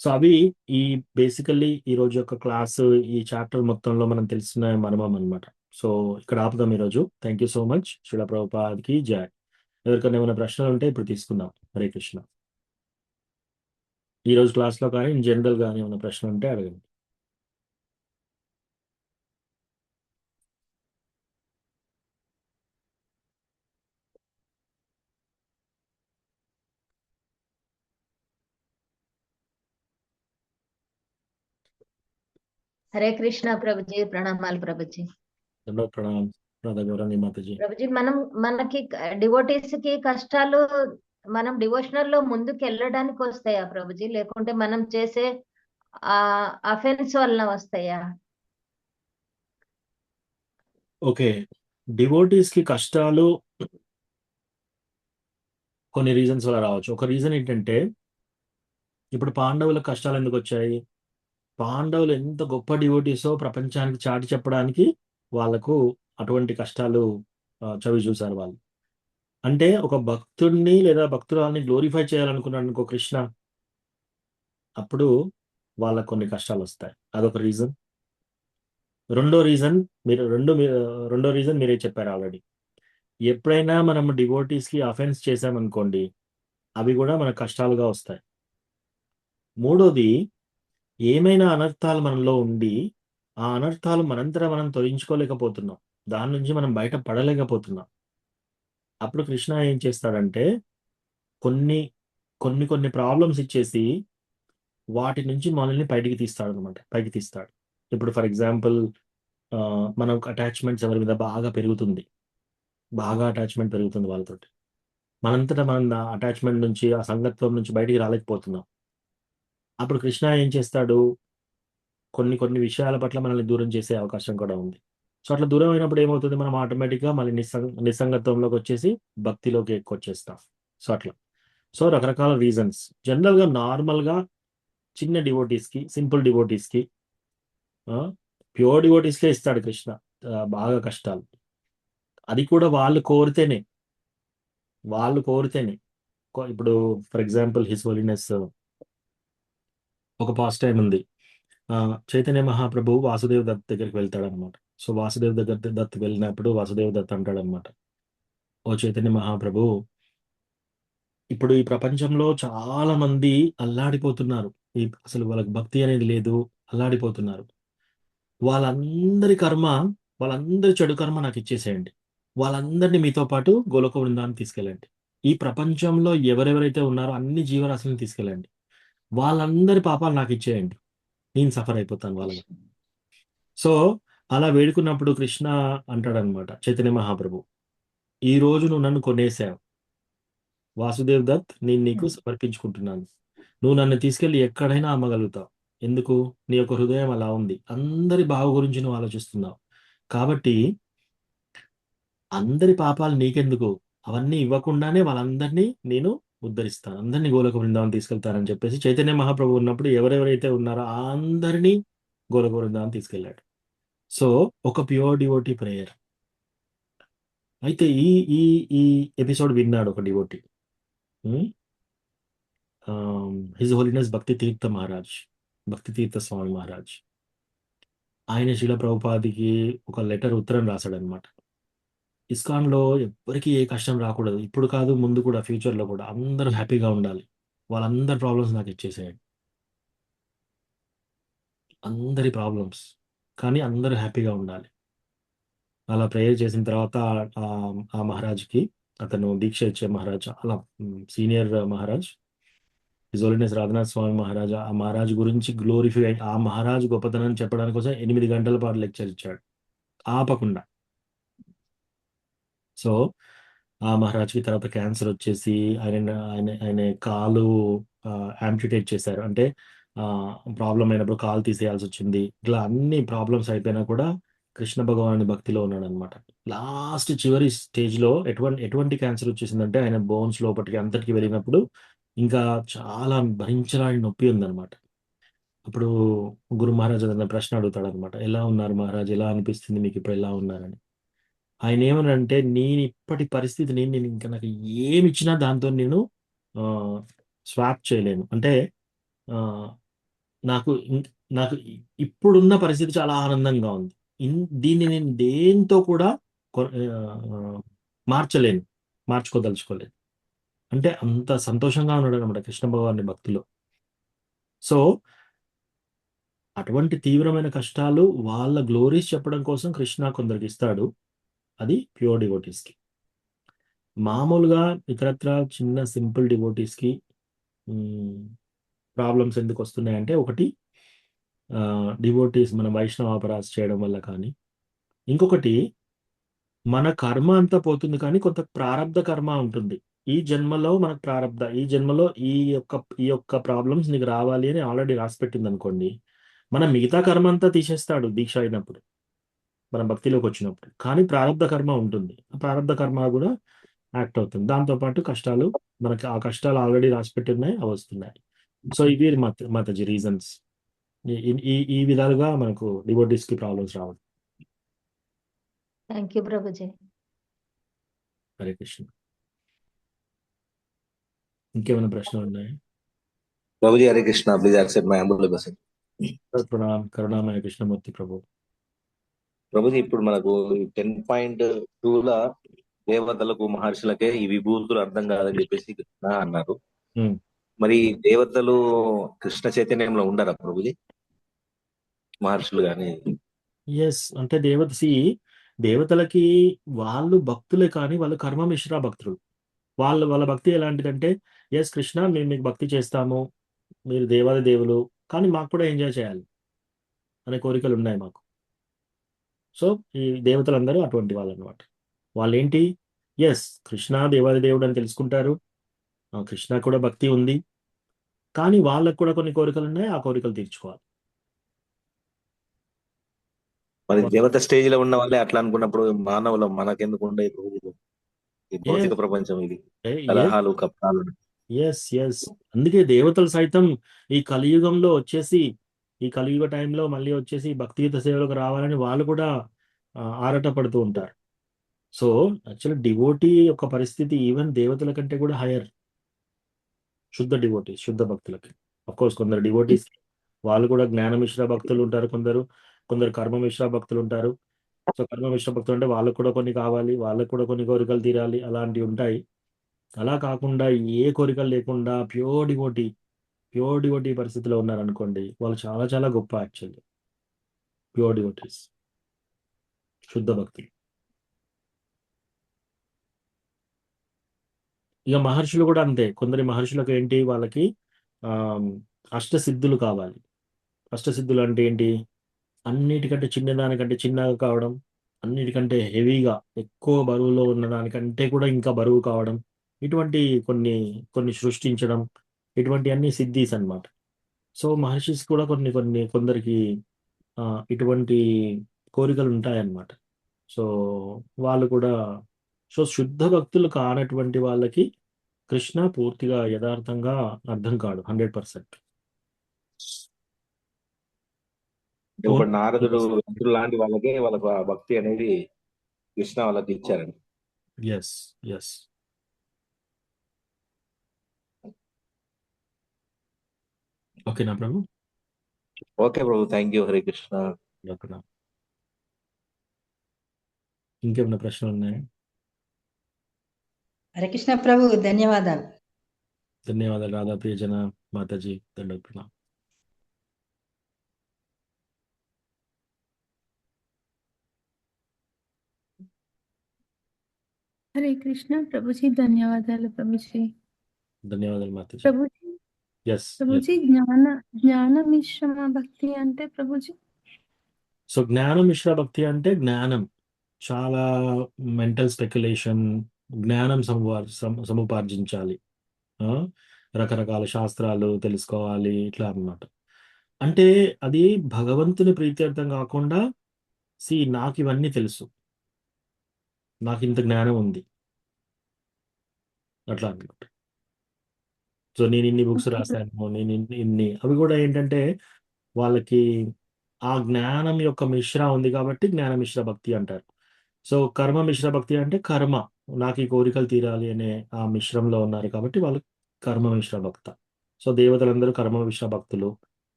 సో అవి ఈ బేసికల్లీ ఈ రోజు యొక్క క్లాసు, ఈ చాప్టర్ మొత్తంలో మనం తెలుసుకున్న మర్మం అనమాట. సో ఇక్కడ ఆపుదాం ఈరోజు. Thank you so much. Srila ప్రభుపాద్కి జై. ఎవరికైనా ఏమైనా ప్రశ్నలు ఉంటే ఇప్పుడు తీసుకుందాం. హరే కృష్ణ. ఈ రోజు క్లాస్లో కానీ ఇన్ జనరల్ కానీ ఏమైనా ప్రశ్న ఉంటే అడగండి. హరే కృష్ణ ప్రభుజీ. ప్రణామాలు ప్రభుజీ. ప్రణామం రాధా గౌరాంగి మాతాజీ. ప్రభుజీ, మనకి డివోటీస్ కి కష్టాలు మనం డివోషనల్ లో ముందుకు వెళ్ళడానికి వస్తాయా ప్రభుజీ, లేకుంటే మనం చేసే అఫెన్స్ వలన వస్తాయా? ఓకే, డివోటీస్ కి కష్టాలు కొన్ని రీజన్స్ వల్ల రావచ్చు. ఒక రీజన్ ఏంటంటే, ఇప్పుడు పాండవులకు కష్టాలు ఎందుకు వచ్చాయి? పాండవులు ఎంత గొప్ప డివోటీసో ప్రపంచానికి చాటి చెప్పడానికి వాళ్ళకు అటువంటి కష్టాలు చవి చూశారు వాళ్ళు. అంటే ఒక భక్తుడిని లేదా భక్తురాల్ని గ్లోరిఫై చేయాలనుకున్నాడు అనుకో కృష్ణ, అప్పుడు వాళ్ళకు కొన్ని కష్టాలు వస్తాయి. అదొక రీజన్. రెండో రీజన్ మీరే చెప్పారు ఆల్రెడీ. ఎప్పుడైనా మనం డివోటీస్కి అఫెన్స్ చేసామనుకోండి, అవి కూడా మనకు కష్టాలుగా వస్తాయి. మూడోది, ఏమైనా అనర్థాలు మనలో ఉండి ఆ అనర్థాలు మనంతటా మనం తొలగించుకోలేకపోతున్నాం, దాని నుంచి మనం బయట పడలేకపోతున్నాం. అప్పుడు కృష్ణ ఏం చేస్తాడంటే కొన్ని ప్రాబ్లమ్స్ ఇచ్చేసి వాటి నుంచి మనల్ని పైకి తీస్తాడు. ఇప్పుడు ఫర్ ఎగ్జాంపుల్, మనకు అటాచ్మెంట్స్ ఎవరి మీద బాగా అటాచ్మెంట్ పెరుగుతుంది వాళ్ళతోటి, మనంతటా మనం అటాచ్మెంట్ నుంచి, ఆ సంగత్వం నుంచి బయటికి రాలేకపోతున్నాం. అప్పుడు కృష్ణ ఏం చేస్తాడు, కొన్ని విషయాల పట్ల మనల్ని దూరం చేసే అవకాశం కూడా ఉంది. సో అట్లా దూరం అయినప్పుడు ఏమవుతుంది, మనం ఆటోమేటిక్గా మళ్ళీ నిస్సంగత్వంలోకి వచ్చేసి భక్తిలోకి ఎక్కువ వచ్చేస్తాం. సో అట్లా. సో రకరకాల రీజన్స్. జనరల్గా నార్మల్గా చిన్న డివోటీస్కి, సింపుల్ డివోటీస్కి, ప్యూర్ డివోటీస్కే ఇస్తాడు కృష్ణ బాగా కష్టాలు. అది కూడా వాళ్ళు కోరితేనే. ఇప్పుడు ఫర్ ఎగ్జాంపుల్ హిస్ హోలీనెస్ ఒక పాస్ట్ టైం ఉంది. చైతన్య మహాప్రభు వాసుదేవ్ దత్ దగ్గరికి వెళ్తాడనమాట. సో వాసుదేవ్ దత్ వెళ్ళినప్పుడు వాసుదేవ్ దత్ అంటాడనమాట, ఓ చైతన్య మహాప్రభు, ఇప్పుడు ఈ ప్రపంచంలో చాలా మంది అల్లాడిపోతున్నారు. అసలు వాళ్ళకి భక్తి అనేది లేదు, అల్లాడిపోతున్నారు. వాళ్ళందరి చెడు కర్మ నాకు ఇచ్చేసేయండి. వాళ్ళందరినీ మీతో పాటు గోలోక బృందానికి తీసుకెళ్ళండి. ఈ ప్రపంచంలో ఎవరెవరైతే ఉన్నారో అన్ని జీవరాశులను తీసుకెళ్ళండి. వాళ్ళందరి పాపాలు నాకు ఇచ్చేయండి, నేను సఫర్ అయిపోతాను వాళ్ళని. సో అలా వేడుకున్నప్పుడు కృష్ణ అంటాడనమాట, చైతన్య మహాప్రభు, ఈ రోజు నువ్వు నన్ను కొనేసావు వాసుదేవ్ దత్, నేను నీకు సమర్పించుకుంటున్నాను. నువ్వు నన్ను తీసుకెళ్ళి ఎక్కడైనా అమ్మగలుగుతావు. ఎందుకు? నీ యొక్క హృదయం అలా ఉంది, అందరి బావు గురించి నువ్వు ఆలోచిస్తున్నావు. కాబట్టి అందరి పాపాలు నీకెందుకు, అవన్నీ ఇవ్వకుండానే వాళ్ళందరినీ నేను ఉద్ధరిస్తాను, అందరినీ గోలోక బృందావనం తీసుకెళ్తానని చెప్పేసి చైతన్య మహాప్రభు ఉన్నప్పుడు ఎవరెవరైతే ఉన్నారో అందరినీ గోలోక బృందావనం తీసుకెళ్ళాడు. సో ఒక ప్యూర్ డివోటీ ప్రేయర్. అయితే ఈ ఈ ఈ ఎపిసోడ్ విన్నాడు ఒక డివోటీ, హిజ్ హోలీనెస్ భక్తి తీర్థ స్వామి మహారాజ్. ఆయన శిల ప్రభుపాదికి ఒక ఉత్తరం రాశాడనమాట. ఇస్కాన్లో ఎవ్వరికి ఏ కష్టం రాకూడదు, ఇప్పుడు కాదు ముందు కూడా, ఫ్యూచర్లో కూడా అందరూ హ్యాపీగా ఉండాలి, వాళ్ళందరి ప్రాబ్లమ్స్ నాకు ఇచ్చేసేయండి, అందరి ప్రాబ్లమ్స్, కానీ అందరూ హ్యాపీగా ఉండాలి. అలా ప్రేయర్ చేసిన తర్వాత ఆ మహారాజ్కి, అతను దీక్ష ఇచ్చే మహారాజ్, చాలా సీనియర్ మహారాజ్, హిజ్ హోలీనెస్ రాఘనాథ్ స్వామి మహారాజ్, ఆ మహారాజ్ గురించి గ్లోరిఫై, ఆ మహారాజ్ గొప్పతనం చెప్పడానికి కోసం 8 గంటల పాటు లెక్చర్ ఇచ్చాడు ఆపకుండా. సో ఆ మహారాజ్కి తర్వాత క్యాన్సర్ వచ్చేసి ఆయన కాలు యాంప్యుటేట్ చేశారు, అంటే ప్రాబ్లం అయినప్పుడు కాలు తీసేయాల్సి వచ్చింది. ఇట్లా అన్ని ప్రాబ్లమ్స్ అయిపోయినా కూడా కృష్ణ భగవాని భక్తిలో ఉన్నాడు అనమాట. లాస్ట్ చివరి స్టేజ్లో ఎటువంటి క్యాన్సర్ వచ్చేసిందంటే ఆయన బోన్స్ లోపలికి అంతటికి వెళ్ళినప్పుడు ఇంకా చాలా భరించరాని నొప్పి ఉందన్నమాట. అప్పుడు గురు మహారాజ్ అతను ప్రశ్న అడుగుతాడు అనమాట, ఎలా ఉన్నారు మహారాజ్, ఎలా అనిపిస్తుంది మీకు ఇప్పుడు, ఎలా ఉన్నారని. ఆయన ఏమనంటే, నేను ఇప్పటి పరిస్థితిని నేను ఇంకా నాకు ఏమి ఇచ్చినా దాంతో నేను స్వాప్ చేయలేను, అంటే నాకు ఇప్పుడున్న పరిస్థితి చాలా ఆనందంగా ఉంది, దీన్ని నేను దేంతో కూడా మార్చుకోదలుచుకోలేదు, అంటే అంత సంతోషంగా ఉన్నాడు అనమాట కృష్ణ భగవాని భక్తిలో. సో అటువంటి తీవ్రమైన కష్టాలు వాళ్ళ గ్లోరీస్ చెప్పడం కోసం కృష్ణ కొందరికి ఇస్తాడు, అది ప్యూర్ డివోటీస్కి. మామూలుగా ఇతరత్ర చిన్న సింపుల్ డివోటీస్కి ప్రాబ్లమ్స్ ఎందుకు వస్తున్నాయంటే, ఒకటి డివోటీస్ మన వైష్ణవ అపరాధ చేయడం వల్ల, కానీ ఇంకొకటి మన కర్మ అంతా పోతుంది, కానీ కొంత ప్రారబ్ధ కర్మ ఉంటుంది. ఈ జన్మలో మనకు ఈ జన్మలో ఈ యొక్క ప్రాబ్లమ్స్ నీకు రావాలి అని ఆల్రెడీ రాసి పెట్టింది అనుకోండి, మన మిగతా కర్మ అంతా తీసేస్తాడు దీక్ష అయినప్పుడు, మన భక్తిలోకి వచ్చినప్పుడు. కానీ ప్రారబ్ధ కర్మ ఉంటుంది, ఆ ప్రారబ్ధ కర్మ కూడా యాక్ట్ అవుతుంది. దాంతోపాటు కష్టాలు, మనకి ఆ కష్టాలు ఆల్రెడీ రాసిపెట్టి ఉన్నాయి, అవి వస్తున్నాయి. సో ఇవి మాతాజీ రీజన్స్. ఈ విధాలుగా మనకు డివోటీస్కి ప్రాబ్లమ్స్ రావడం. థ్యాంక్ యూ ప్రభుజీ. హరే కృష్ణ. ఇంకేమైనా ప్రశ్నలు ఉన్నాయి? ప్రభుజీ Hare Krishna, please accept my humble blessing. Karunamaya Krishnamurthy ప్రభు. ప్రభుజీ ఇప్పుడు మనకు 10.2 దేవతలకు మహర్షులకే ఈ విభూతులు అర్థం కాదని చెప్పేసి కృష్ణ అన్నారు. మరి దేవతలు కృష్ణ చైతన్యంలో ఉండరా ప్రభుజీ, మహర్షులు గాని? ఎస్, అంటే దేవతలకి వాళ్ళు భక్తులే, కానీ వాళ్ళు కర్మ మిశ్రా భక్తులు. వాళ్ళ భక్తి ఎలాంటిదంటే, ఎస్ కృష్ణ మేము మీకు భక్తి చేస్తాము, మీరు దేవాది దేవులు, కానీ మాకు కూడా ఎంజాయ్ చేయాలి అనే కోరికలు ఉన్నాయి మాకు. సో ఈ దేవతలందరూ అటువంటి వాళ్ళు అనమాట. వాళ్ళు ఏంటి, ఎస్ కృష్ణ దేవాది దేవుడు అని తెలుసుకుంటారు, కృష్ణ కూడా భక్తి ఉంది, కానీ వాళ్ళకు కూడా కొన్ని కోరికలు ఉన్నాయి, ఆ కోరికలు తీర్చుకోవాలి. మరి దేవత స్టేజ్ లో ఉన్న వాళ్ళే అట్లా అనుకున్నప్పుడు మానవులు మనకెందుకు ఉండే ఈ భౌతిక ప్రపంచం ఇది కలహాలు కప్పాలు. ఎస్ అందుకే దేవతలు సైతం ఈ కలియుగంలో వచ్చేసి ఈ కలియుగ టైంలో మళ్ళీ వచ్చేసి భక్తియుత సేవలకు రావాలని వాళ్ళు కూడా ఆరాటపడుతూ ఉంటారు. సో యాక్చువల్లీ డివోటీ యొక్క పరిస్థితి ఈవెన్ దేవతల కంటే కూడా హైయర్. శుద్ధ డివోటీస్, శుద్ధ భక్తులకి. కోర్స్ కొందరు డివోటీస్ వాళ్ళు కూడా జ్ఞాన మిశ్ర భక్తులు ఉంటారు, కొందరు కర్మ మిశ్ర భక్తులు ఉంటారు. సో కర్మ మిశ్ర భక్తులు అంటే వాళ్ళకు కూడా కొన్ని కావాలి, వాళ్ళకు కూడా కొన్ని కోరికలు తీరాలి, అలాంటివి ఉంటాయి. అలా కాకుండా ఏ కోరికలు లేకుండా ప్యూర్ డివోటీ పరిస్థితిలో ఉన్నారనుకోండి, వాళ్ళు చాలా చాలా గొప్ప యాక్చువల్లీ ప్యూర్ డివోటీస్, శుద్ధ భక్తులు. ఇక మహర్షులు కూడా అంతే. కొందరి మహర్షులకు ఏంటి, వాళ్ళకి అష్టసిద్ధులు కావాలి. అష్టసిద్ధులు అంటే ఏంటి, అన్నిటికంటే చిన్నదానికంటే చిన్నగా కావడం, అన్నిటికంటే హెవీగా ఎక్కువ బరువులో ఉన్న దానికంటే కూడా ఇంకా బరువు కావడం, ఇటువంటి కొన్ని సృష్టించడం, ఇటువంటి అన్ని సిద్ధీస్ అన్నమాట. సో మహర్షిస్ కూడా కొందరికి ఇటువంటి కోరికలు ఉంటాయన్నమాట. సో వాళ్ళు కూడా శుద్ధ భక్తులు కానటువంటి వాళ్ళకి కృష్ణ పూర్తిగా యథార్థంగా అర్థం కాడు 100%. ఇప్పుడు నారదుడు రుద్రుడు లాంటి వాళ్ళకే వాళ్ళకు ఆ భక్తి అనేది కృష్ణ వాళ్ళకి ఇచ్చారండి. ఎస్ ఓకేనా ప్రభు? ఓకే ప్రభు, థ్యాంక్ యూ. హరే కృష్ణ. ఓకేనా, ఇంకేమైనా ప్రశ్నలు ఉన్నాయా? హరే కృష్ణ ప్రభు, ధన్యవాదాలు. ధన్యవాదాలు రాధా ప్రియజన మాతాజీ, దండోత్ప్రణామం. హరే కృష్ణ ప్రభుజీ, ధన్యవాదాలు ప్రభుజీ. ధన్యవాదాలు మాతాజీ. ప్రభుజీ, ఎస్ ప్రభుజీ జ్ఞాన మిశ్రమ భక్తి అంటే ప్రభుజీ? సో జ్ఞాన మిశ్ర భక్తి అంటే జ్ఞానం, చాలా మెంటల్ స్పెక్యులేషన్, జ్ఞానం సముపార్జించాలి, రకరకాల శాస్త్రాలు తెలుసుకోవాలి, ఇట్లా అన్నమాట. అంటే అది భగవంతుని ప్రీత్యర్థం కాకుండా, నాకు ఇవన్నీ తెలుసు, నాకు ఇంత జ్ఞానం ఉంది, అట్లా అన్నమాట. సో నేను ఇన్ని బుక్స్ రాశాను, నేను ఇన్ని అవి కూడా ఏంటంటే వాళ్ళకి ఆ జ్ఞానం యొక్క మిశ్ర ఉంది కాబట్టి జ్ఞాన మిశ్ర భక్తి అంటారు. సో కర్మ మిశ్ర భక్తి అంటే కర్మ, నాకు ఈ కోరికలు తీరాలి అనే ఆ మిశ్రంలో ఉన్నారు కాబట్టి వాళ్ళు కర్మ మిశ్ర భక్త. సో దేవతలందరూ కర్మ మిశ్ర భక్తులు,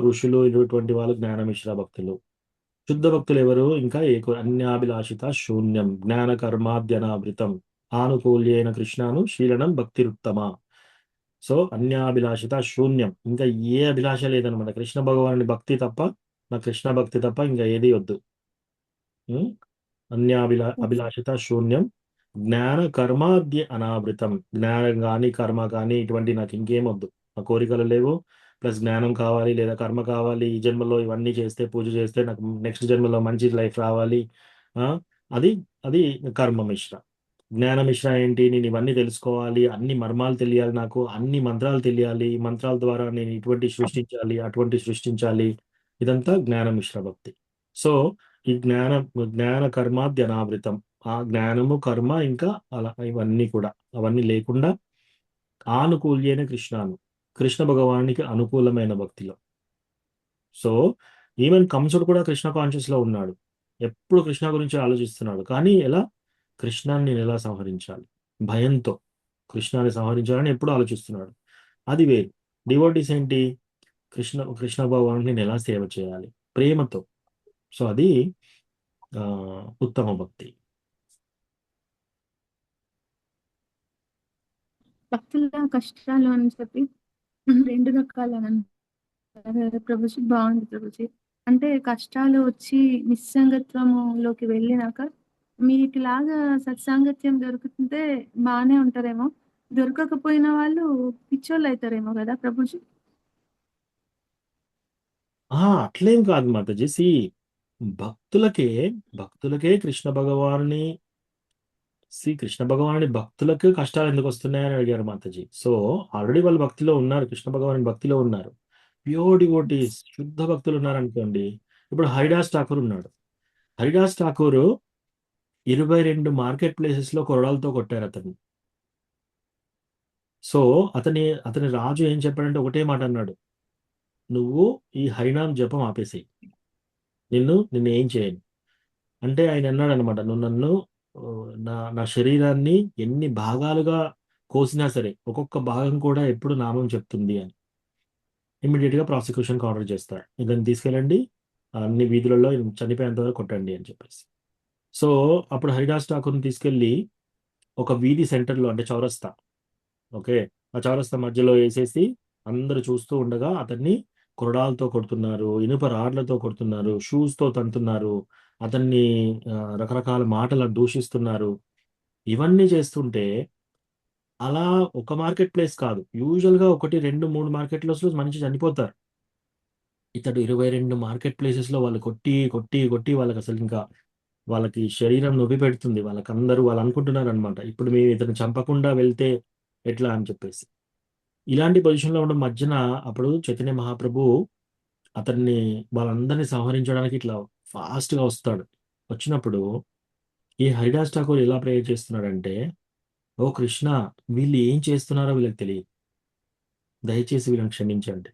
ఋషులు ఇటువంటి వాళ్ళు జ్ఞాన మిశ్ర భక్తులు. శుద్ధ భక్తులు ఎవరు, ఇంకా అన్యాభిలాషిత శూన్యం జ్ఞాన కర్మాద్యనావృతం ఆనుకూల్యైన కృష్ణాను శీలనం భక్తిరుత్తమ. సో అన్యాభిలాషిత శూన్యం, ఇంకా ఏ అభిలాష లేదనమాట, కృష్ణ భగవానుని భక్తి తప్ప, నా కృష్ణ భక్తి తప్ప ఇంకా ఏది వద్దు. అభిలాషిత శూన్యం జ్ఞాన కర్మాద్య అనావృతం, జ్ఞానం కానీ కర్మ కానీ ఇటువంటి నాకు ఇంకేం వద్దు, నా కోరికలు లేవు, ప్లస్ జ్ఞానం కావాలి లేదా కర్మ కావాలి, ఈ జన్మలో ఇవన్నీ చేస్తే పూజ చేస్తే నాకు నెక్స్ట్ జన్మలో మంచి లైఫ్ రావాలి, అది కర్మ మిశ్ర. జ్ఞాన మిశ్ర ఏంటి, నేను ఇవన్నీ తెలుసుకోవాలి, అన్ని మర్మాలు తెలియాలి, నాకు అన్ని మంత్రాలు తెలియాలి, మంత్రాల ద్వారా నేను ఇటువంటి సృష్టించాలి అటువంటి సృష్టించాలి, ఇదంతా జ్ఞాన మిశ్ర భక్తి. సో ఈ జ్ఞాన కర్మాద్య అనావృతం, ఆ జ్ఞానము కర్మ ఇంకా అలా ఇవన్నీ కూడా అవన్నీ లేకుండా ఆనుకూల్యైన కృష్ణాను, కృష్ణ భగవానికి అనుకూలమైన భక్తిలో. సో ఈవెన్ కంసుడు కూడా కృష్ణ కాన్షియస్ లో ఉన్నాడు, ఎప్పుడు కృష్ణ గురించి ఆలోచిస్తున్నాడు, కానీ ఎలా కృష్ణాన్ని నేను ఎలా సంహరించాలి, భయంతో కృష్ణాన్ని సంహరించాలని ఎప్పుడు ఆలోచిస్తున్నాడు. అది వేరు. డివోటీస్ ఏంటి, కృష్ణ భగవాన్ని నేను ఎలా సేవ చేయాలి ప్రేమతో. సో అది ఉత్తమ భక్తి. భక్తుల కష్టాలు అని చెప్పి 2 రకాలని ప్రభుజీ, బాగుంది ప్రభుజీ. అంటే కష్టాలు వచ్చి నిస్సంగత్వములోకి వెళ్ళినాక మీకులాగా సత్సాంగత్యం దొరుకుతుంటే బాగానే ఉంటారేమో, దొరకకపోయిన వాళ్ళు పిచ్చోళ్ళు అవుతారేమో కదా ప్రభుజీ? అట్లేం కాదు మాతాజీ. భక్తులకే కృష్ణ భగవాన్ని భక్తులకు కష్టాలు ఎందుకు వస్తున్నాయని అడిగారు మాతాజీ. సో ఆల్రెడీ వాళ్ళు భక్తిలో ఉన్నారు, కృష్ణ భగవాని భక్తిలో ఉన్నారు, ప్యూర్ డివోటీస్ శుద్ధ భక్తులు ఉన్నారు అనుకోండి. ఇప్పుడు హరిదాస్ ఠాకూర్ ఉన్నాడు, హరిదాస్ ఠాకూర్ 22 మార్కెట్ ప్లేసెస్లో కొరడాలతో కొట్టారు అతన్ని. సో అతని రాజు ఏం చెప్పాడంటే ఒకటే మాట అన్నాడు, నువ్వు ఈ హరినామ్ జపం ఆపేసేయి, నిన్ను ఏం చేయను అంటే. ఆయన అన్నాడు అనమాట, నువ్వు నన్ను నా శరీరాన్ని ఎన్ని భాగాలుగా కోసినా సరే ఒక్కొక్క భాగం కూడా ఎప్పుడు నామం చెప్తుంది అని. ఇమ్మీడియట్ గా ప్రాసిక్యూషన్ ఆర్డర్ చేస్తాడు, ఇదని తీసుకెళ్ళండి అన్ని వీధులలో చనిపోయేంత వరకు కొట్టండి అని చెప్పేసి. సో అప్పుడు హరిదాస్ ఠాకూర్ని తీసుకెళ్ళి ఒక వీధి సెంటర్లో, అంటే చౌరస్తా, ఓకే, ఆ చౌరస్తా మధ్యలో వేసేసి అందరూ చూస్తూ ఉండగా అతన్ని కొరడాలతో కొడుతున్నారు, ఇనుప రాడ్లతో కొడుతున్నారు, షూస్తో తంతున్నారు, అతన్ని రకరకాల మాటలు దూషిస్తున్నారు. ఇవన్నీ చేస్తుంటే అలా ఒక మార్కెట్ ప్లేస్ కాదు, యూజువల్గా 1, 2, 3 మార్కెట్ ప్లేస్లో మనిషి చనిపోతారు. ఇతడు 22 మార్కెట్ ప్లేసెస్లో వాళ్ళు కొట్టి కొట్టి కొట్టి వాళ్ళకి అసలు ఇంకా వాళ్ళకి శరీరం నొప్పి పెడుతుంది. వాళ్ళు అనుకుంటున్నారు అనమాట, ఇప్పుడు మేము ఇతను చంపకుండా వెళ్తే ఎట్లా అని చెప్పేసి. ఇలాంటి పొజిషన్లో ఉన్న మధ్యన అప్పుడు చైతన్య మహాప్రభు అతన్ని వాళ్ళందరినీ సంహరించడానికి ఇట్లా ఫాస్ట్గా వస్తాడు. వచ్చినప్పుడు ఈ హరిదాస్ ఠాకూర్ ఎలా ప్రేయర్ చేస్తున్నాడంటే, ఓ కృష్ణ, వీళ్ళు ఏం చేస్తున్నారో వీళ్ళకి తెలియదు, దయచేసి వీళ్ళని క్షమించండి.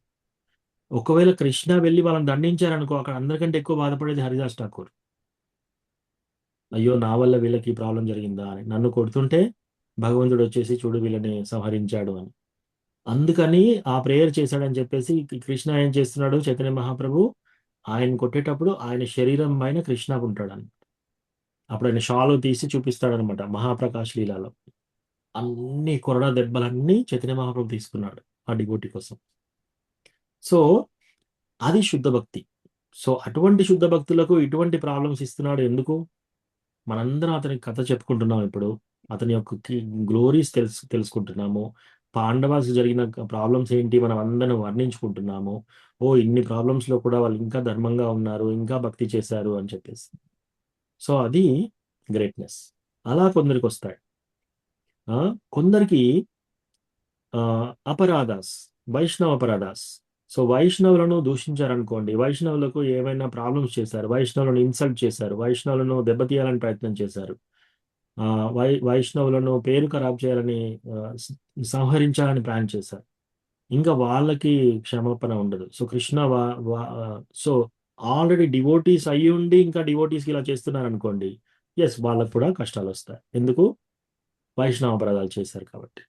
ఒకవేళ కృష్ణ వెళ్ళి వాళ్ళని దండించారనుకో, అక్కడ అందరికంటే ఎక్కువ బాధపడేది హరిదాస్ ఠాకూర్. అయ్యో, నా వల్ల వీళ్ళకి ఈ ప్రాబ్లం జరిగిందా అని. నన్ను కొడుతుంటే భగవంతుడు వచ్చేసి చూడు వీళ్ళని సంహరించాడు అని. అందుకని ఆ ప్రేయర్ చేశాడని చెప్పేసి కృష్ణ ఏం చేస్తున్నాడు, చైతన్య మహాప్రభు ఆయన కొట్టేటప్పుడు ఆయన శరీరం పైన కృష్ణ ఉంటాడు. అప్పుడు ఆయన షాలు తీసి చూపిస్తాడనమాట మహాప్రకాష్ లీలాలో. అన్ని కొరడా దెబ్బలన్నీ చైతన్య మహాప్రభు తీసుకున్నాడు ఆ డివోటీ కోసం. సో అది శుద్ధ భక్తి. సో అటువంటి శుద్ధ భక్తులకు ఇటువంటి ప్రాబ్లమ్స్ ఇస్తున్నాడు ఎందుకు? మనందరం అతని కథ చెప్పుకుంటున్నాం, ఇప్పుడు అతని యొక్క గ్లోరీస్ తెలుసుకుంటున్నాము, పాండవాస్ జరిగిన ప్రాబ్లమ్స్ ఏంటి మనం అందరం వర్ణించుకుంటున్నాము. ఓ, ఇన్ని ప్రాబ్లమ్స్లో కూడా వాళ్ళు ఇంకా ధర్మంగా ఉన్నారు, ఇంకా భక్తి చేశారు అని చెప్పేసి. సో అది గ్రేట్నెస్. అలా కొందరికి వస్తాయి. కొందరికి అపరాధాస్, వైష్ణవ అపరాధాస్. సో వైష్ణవులను దూషించారనుకోండి, వైష్ణవులకు ఏమైనా ప్రాబ్లమ్స్ చేశారు, వైష్ణవులను ఇన్సల్ట్ చేశారు, వైష్ణవులను దెబ్బతీయాలని ప్రయత్నం చేశారు, వైష్ణవులను పేరు ఖరాబ్ చేయాలని సంహరించాలని ప్లాన్ చేశారు, ఇంకా వాళ్ళకి క్షమాపణ ఉండదు. So Krishna so already devotees అయ్యి ఉండి ఇంకా డివోటీస్కి ఇలా చేస్తున్నారు అనుకోండి, ఎస్, వాళ్ళకు కూడా కష్టాలు వస్తాయి. ఎందుకు? వైష్ణవ అపరాధాలు చేశారు కాబట్టి.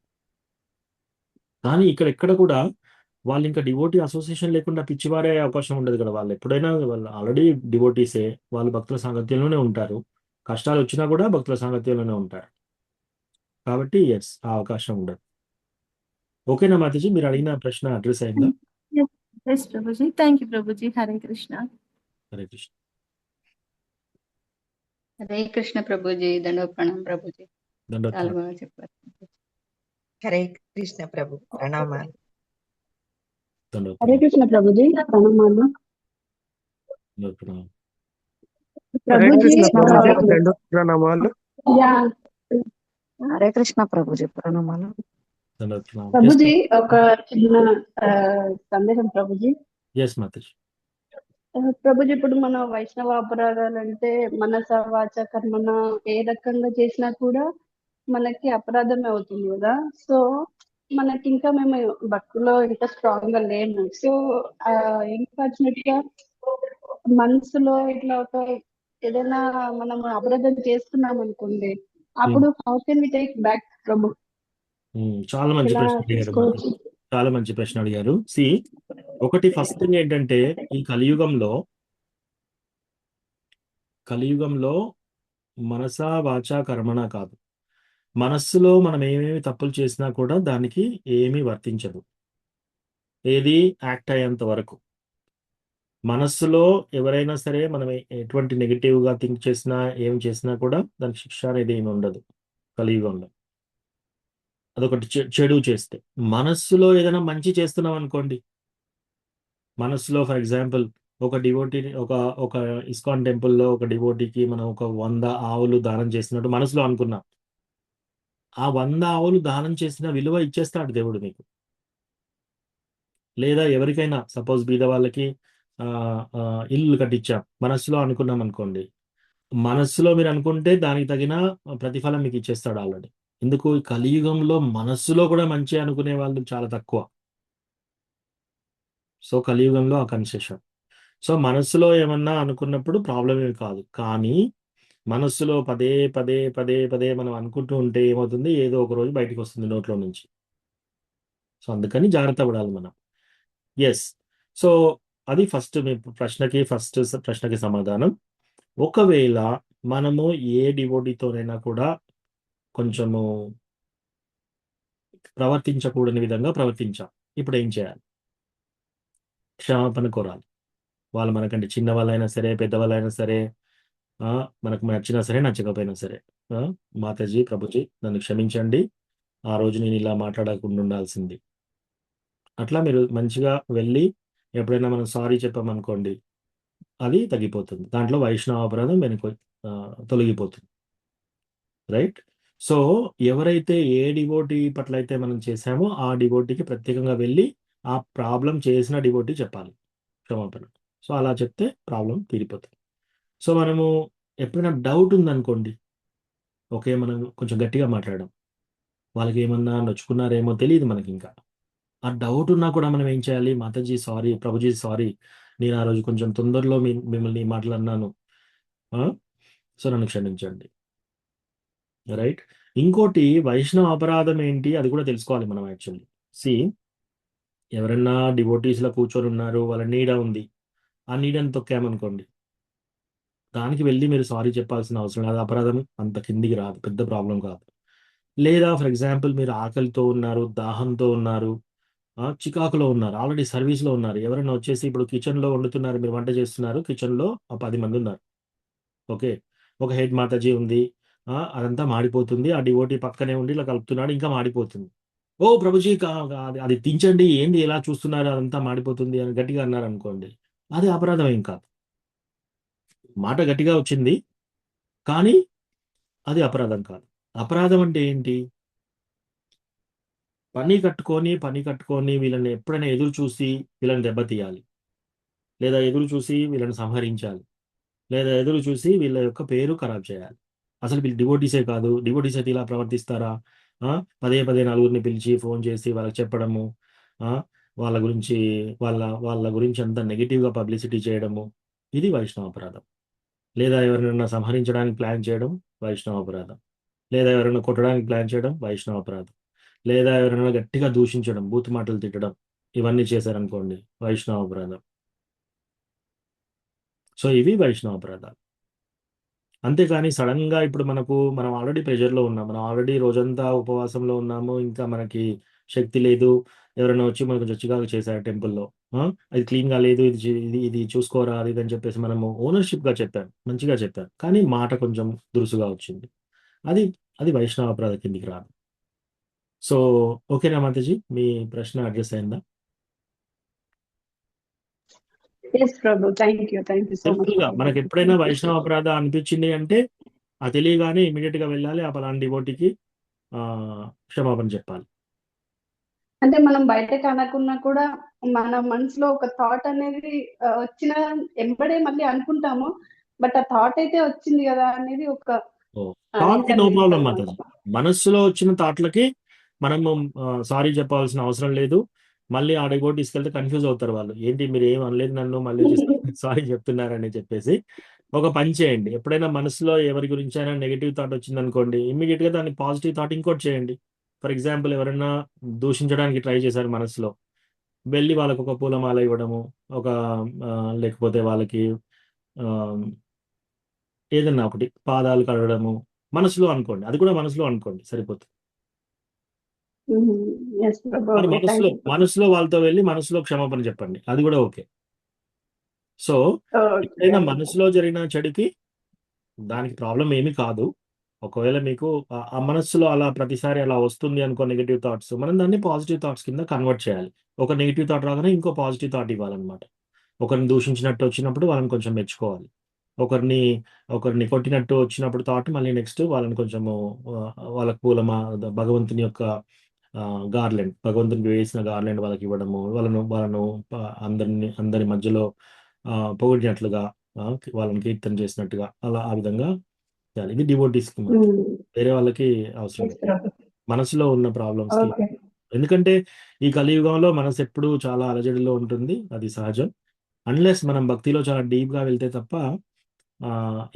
కానీ ఎక్కడ కూడా వాళ్ళు ఇంకా డివోటీ అసోసియేషన్ లేకుండా పిచ్చివారే అవకాశం ఉండదు కదా. వాళ్ళు ఎప్పుడైనా వాళ్ళు ఆల్రెడీ డివోటీసే, వాళ్ళు భక్తుల సాంగత్యంలోనే ఉంటారు, కష్టాలు వచ్చినా కూడా భక్తుల సాంగత్యంలోనే ఉంటారు కాబట్టి ఎస్, ఆ అవకాశం ఉండదు. ఓకేనా మాతాజీ, మీరు అడిగిన ప్రశ్న అడ్రస్ అయిందా? ఎస్ ప్రభుజీ, థ్యాంక్ యూ ప్రభుజీ. హరే కృష్ణ. హరే కృష్ణ. హరే కృష్ణ ప్రభుజీ, దండవ ప్రణామం ప్రభుజీ, చాలా బాగా చెప్పారు. హరే కృష్ణ ప్రభు, ప్రణామాలు. హరే కృష్ణ ప్రభుజీ, ప్రణామాలు. ప్రణామాలు. హరే కృష్ణ ప్రభుజీ, ప్రణామాలు. ప్రభుజీ, ఒక చిన్న సందేహం ప్రభుజీ. ఎస్ మాతాజీ. ప్రభుజీ, ఇప్పుడు మన వైష్ణవ అపరాధాలు అంటే మనస వాచ కర్మన ఏ రకంగా చేసినా కూడా మనకి అపరాధమే అవుతుంది కదా. సో మనకి ఇంకా మేము భక్తిలో ఇంకా స్ట్రాంగ్ గా లేము. సో అన్ఫార్చునేట్ గా మనసులో ఇట్లా ఒక ఏదైనా మనం అపరాధం చేస్తున్నాం అనుకోండి, అప్పుడు how can we take back ప్రభు? చాలా మంచి ప్రశ్న అడిగారు, చాలా మంచి ప్రశ్న అడిగారు. సి, ఒకటి ఫస్ట్ థింగ్ ఏంటంటే, ఈ కలియుగంలో మనస వాచ కర్మణ కాదు, మనస్సులో మనం ఏమేమి తప్పులు చేసినా కూడా దానికి ఏమీ వర్తించదు. ఏది యాక్ట్ అయ్యేంత వరకు మనస్సులో ఎవరైనా సరే మనం ఎటువంటి నెగిటివ్గా థింక్ చేసినా ఏం చేసినా కూడా దానికి శిక్ష అనేది ఏమి ఉండదు కలియుగంలో. అదొకటి చెడు చేస్తే. మనస్సులో ఏదైనా మంచి చేస్తున్నాం అనుకోండి, మనస్సులో ఫర్ ఎగ్జాంపుల్ ఒక డివోటీ ఒక ఇస్కాన్ టెంపుల్లో ఒక డివోటీకి మనం ఒక 100 ఆవులు దానం చేసినట్టు మనసులో అనుకున్నాం, ఆ 100 ఆవులు దానం చేసిన విలువ ఇచ్చేస్తాడు దేవుడు మీకు. లేదా ఎవరికైనా సపోజ్ బీద వాళ్ళకి ఇల్లు కట్టించాం మనసులో అనుకున్నాం అనుకోండి, మనస్సులో మీరు అనుకుంటే దానికి తగిన ప్రతిఫలం మీకు ఇచ్చేస్తాడు ఆల్రెడీ. ఎందుకు ఈ కలియుగంలో మనస్సులో కూడా మంచి అనుకునే వాళ్ళు చాలా తక్కువ. సో కలియుగంలో ఆ కన్సెషన్. సో మనస్సులో ఏమన్నా అనుకున్నప్పుడు ప్రాబ్లం ఏమి కాదు. కానీ మనస్సులో పదే పదే పదే పదే మనం అనుకుంటూ ఉంటే ఏమవుతుంది, ఏదో ఒక రోజు బయటకు వస్తుంది నోట్లో నుంచి. సో అందుకని జాగ్రత్త పడాలి మనం. ఎస్. సో అది ఫస్ట్ మీ ఫస్ట్ ప్రశ్నకి సమాధానం. ఒకవేళ మనము ఏ డివోటీతోనైనా కూడా కొంచెము ప్రవర్తించకూడని విధంగా ప్రవర్తించాం, ఇప్పుడు ఏం చేయాలి? క్షమాపణ కోరాలి. వాళ్ళు మనకంటే చిన్న వాళ్ళైనా సరే, పెద్దవాళ్ళైనా సరే, మనకు నచ్చినా సరే, నచ్చకపోయినా సరే, మాతాజీ, ప్రభుజీ నన్ను క్షమించండి, ఆ రోజు నేను ఇలా మాట్లాడకుండా ఉండాల్సింది. అట్లా మీరు మంచిగా వెళ్ళి ఎప్పుడైనా మనం సారీ చెప్పామనుకోండి, అది తగ్గిపోతుంది. దాంట్లో వైష్ణవ అపరాధం తొలగిపోతుంది. రైట్. సో ఎవరైతే ఏ డివోటీ పట్ల అయితే మనం చేశామో ఆ డివోటీకి ప్రత్యేకంగా వెళ్ళి ఆ ప్రాబ్లం చేసిన డివోటీ చెప్పాలి క్షమాపణ. సో అలా చెప్తే ప్రాబ్లం తీరిపోతుంది. సో మనము ఎప్పుడైనా డౌట్ ఉందనుకోండి, ఓకే, మనం కొంచెం గట్టిగా మాట్లాడడం, వాళ్ళకి ఏమన్నా నొచ్చుకున్నారేమో తెలియదు మనకి. ఇంకా ఆ డౌట్ ఉన్నా కూడా మనం ఏం చేయాలి? మాతాజీ సారీ, ప్రభుజీ సారీ, నేను ఆ రోజు కొంచెం తొందరలో మిమ్మల్ని ఈ మాటలు అన్నాను, సో నన్ను క్షమించండి. రైట్. ఇంకోటి వైష్ణవ అపరాధం ఏంటి అది కూడా తెలుసుకోవాలి మనం. యాక్చువల్లీ ఎవరన్నా డివోటీస్లో కూర్చొని ఉన్నారు, వాళ్ళ నీడ ఉంది, ఆ నీడని తొక్కామనుకోండి, దానికి వెళ్ళి మీరు సారీ చెప్పాల్సిన అవసరం లేదు. అపరాధం అంత కిందికి రాదు, పెద్ద ప్రాబ్లం కాదు. లేదా ఫర్ ఎగ్జాంపుల్ మీరు ఆకలితో ఉన్నారు, దాహంతో ఉన్నారు, చికాకులో ఉన్నారు, ఆల్రెడీ సర్వీస్లో ఉన్నారు, ఎవరైనా వచ్చేసి ఇప్పుడు కిచెన్లో వండుతున్నారు, మీరు వంట చేస్తున్నారు, కిచెన్లో 10 మంది ఉన్నారు, ఓకే, ఒక హెడ్ మాతాజీ ఉంది, అదంతా మాడిపోతుంది, ఆ డివోటీ పక్కనే ఉండి ఇలా కలుపుతున్నాడు, ఇంకా మాడిపోతుంది. ఓ ప్రభుజీ అది దించండి, ఏంది ఎలా చూస్తున్నారు, అదంతా మాడిపోతుంది అని గట్టిగా అన్నారు అనుకోండి, అది అపరాధం ఏం కాదు. మాట గట్టిగా వచ్చింది కానీ అది అపరాధం కాదు. అపరాధం అంటే ఏంటి? పని కట్టుకొని వీళ్ళని ఎప్పుడైనా ఎదురు చూసి వీళ్ళని దెబ్బతీయాలి, లేదా ఎదురు చూసి వీళ్ళని సంహరించాలి, లేదా ఎదురు చూసి వీళ్ళ యొక్క పేరు ఖరాబ్ చేయాలి. అసలు వీళ్ళు డివోటీసే కాదు, డివోటీస్ అయితే ఇలా ప్రవర్తిస్తారా? పదే పదే నలుగురిని పిలిచి ఫోన్ చేసి వాళ్ళకి చెప్పడము, వాళ్ళ గురించి అంతా నెగిటివ్గా పబ్లిసిటీ చేయడము, ఇది వైష్ణవ అపరాధం. లేదా ఎవరైనా సంహరించడానికి ప్లాన్ చేయడం వైష్ణవ అపరాధం. లేదా ఎవరైనా కొట్టడానికి ప్లాన్ చేయడం వైష్ణవ అపరాధం. లేదా ఎవరైనా గట్టిగా దూషించడం, బూతు మాటలు తిట్టడం, ఇవన్నీ చేశారనుకోండి వైష్ణవ అపరాధం. సో ఇవి వైష్ణవ అపరాధాలు. అంతేకాని సడన్గా ఇప్పుడు మనం ఆల్రెడీ ప్రెషర్లో ఉన్నాం, మనం ఆల్రెడీ రోజంతా ఉపవాసంలో ఉన్నాము, ఇంకా మనకి శక్తి లేదు, ఎవరైనా వచ్చి మనకు చికాకు చేశారు టెంపుల్లో, అది క్లీన్గా లేదు, ఇది చూసుకోరా, అది అని చెప్పేసి మనము ఓనర్షిప్గా చెప్పాం, మంచిగా చెప్పాం, కానీ మాట కొంచెం దురుసుగా వచ్చింది, అది వైష్ణవ అపరాధ కిందికి రాదు. సో ఓకేనా మాతాజీ, మీ ప్రశ్న అడ్రస్ అయిందా? సింపుల్గా మనకి ఎప్పుడైనా వైష్ణవ అపరాధ అనిపించింది అంటే ఆ తెలియగానే ఇమీడియట్ గా వెళ్ళాలి, ఆ పలానా డివోటీకి క్షమాపణ చెప్పాలి. అంటే మనం బయటకు అనకున్నా కూడా మన మనసులో ఒక థాట్ అనేది వచ్చిన ఎంబడే మళ్ళీ అనుకుంటాము, బట్ ఆ థాట్ అయితే వచ్చింది కదా అనేది ఒక నో ప్రాబ్లం మాతాజీ. మనస్సులో వచ్చిన థాట్లకి మనము సారీ చెప్పాల్సిన అవసరం లేదు. మళ్ళీ ఆ డివోటీ తీసుకెళ్తే కన్ఫ్యూజ్ అవుతారు వాళ్ళు, ఏంటి మీరు ఏం అనలేదు నన్ను, మళ్ళీ సారీ చెప్తున్నారని చెప్పేసి. ఒక పని చేయండి, ఎప్పుడైనా మనసులో ఎవరి గురించి అయినా నెగిటివ్ థాట్ వచ్చింది అనుకోండి, ఇమ్మీడియట్ గా దాన్ని పాజిటివ్ థాట్ ఇంకోటి చేయండి. ఫర్ ఎగ్జాంపుల్ ఎవరైనా దూషించడానికి ట్రై చేశారు మనసులో, వెళ్ళి వాళ్ళకు ఒక పూలమాల ఇవ్వడము, లేకపోతే వాళ్ళకి ఏదన్నా ఒకటి పాదాలు కడగడము, మనసులో అనుకోండి, అది కూడా మనసులో అనుకోండి సరిపోతుంది. మనసులో వాళ్ళతో వెళ్ళి మనసులో క్షమాపణ చెప్పండి, అది కూడా ఓకే. సో ఎప్పుడైనా మనసులో జరిగిన చెడుకి దానికి ప్రాబ్లం ఏమీ కాదు. ఒకవేళ మీకు ఆ మనస్సులో అలా ప్రతిసారి అలా వస్తుంది అనుకో నెగిటివ్ థాట్స్, మనం దాన్ని పాజిటివ్ థాట్స్ కింద కన్వర్ట్ చేయాలి. ఒక నెగిటివ్ థాట్ రాగానే ఇంకో పాజిటివ్ థాట్ ఇవ్వాలన్నమాట. ఒకరిని దూషించినట్టు వచ్చినప్పుడు వాళ్ళని కొంచెం మెచ్చుకోవాలి, ఒకరిని కొట్టినట్టు వచ్చినప్పుడు థాట్ మళ్ళీ నెక్స్ట్ వాళ్ళని కొంచెము వాళ్ళకు భగవంతుని యొక్క భగవంతునికి వేసిన గార్లెండ్ వాళ్ళకి ఇవ్వడము, వాళ్ళను అందరి మధ్యలో పొగిడినట్లుగా వాళ్ళని కీర్తన చేసినట్టుగా అలా ఆ విధంగా చేయాలి. ఇది డివోటీస్కి మాత్రం, వేరే వాళ్ళకి అవసరం లేదు. మనసులో ఉన్న ప్రాబ్లమ్స్కి. ఓకే. ఎందుకంటే ఈ కలియుగంలో మనసు ఎప్పుడు చాలా అలజడిలో ఉంటుంది, అది సహజం. అన్లెస్ మనం భక్తిలో చాలా డీప్గా వెళ్తే తప్ప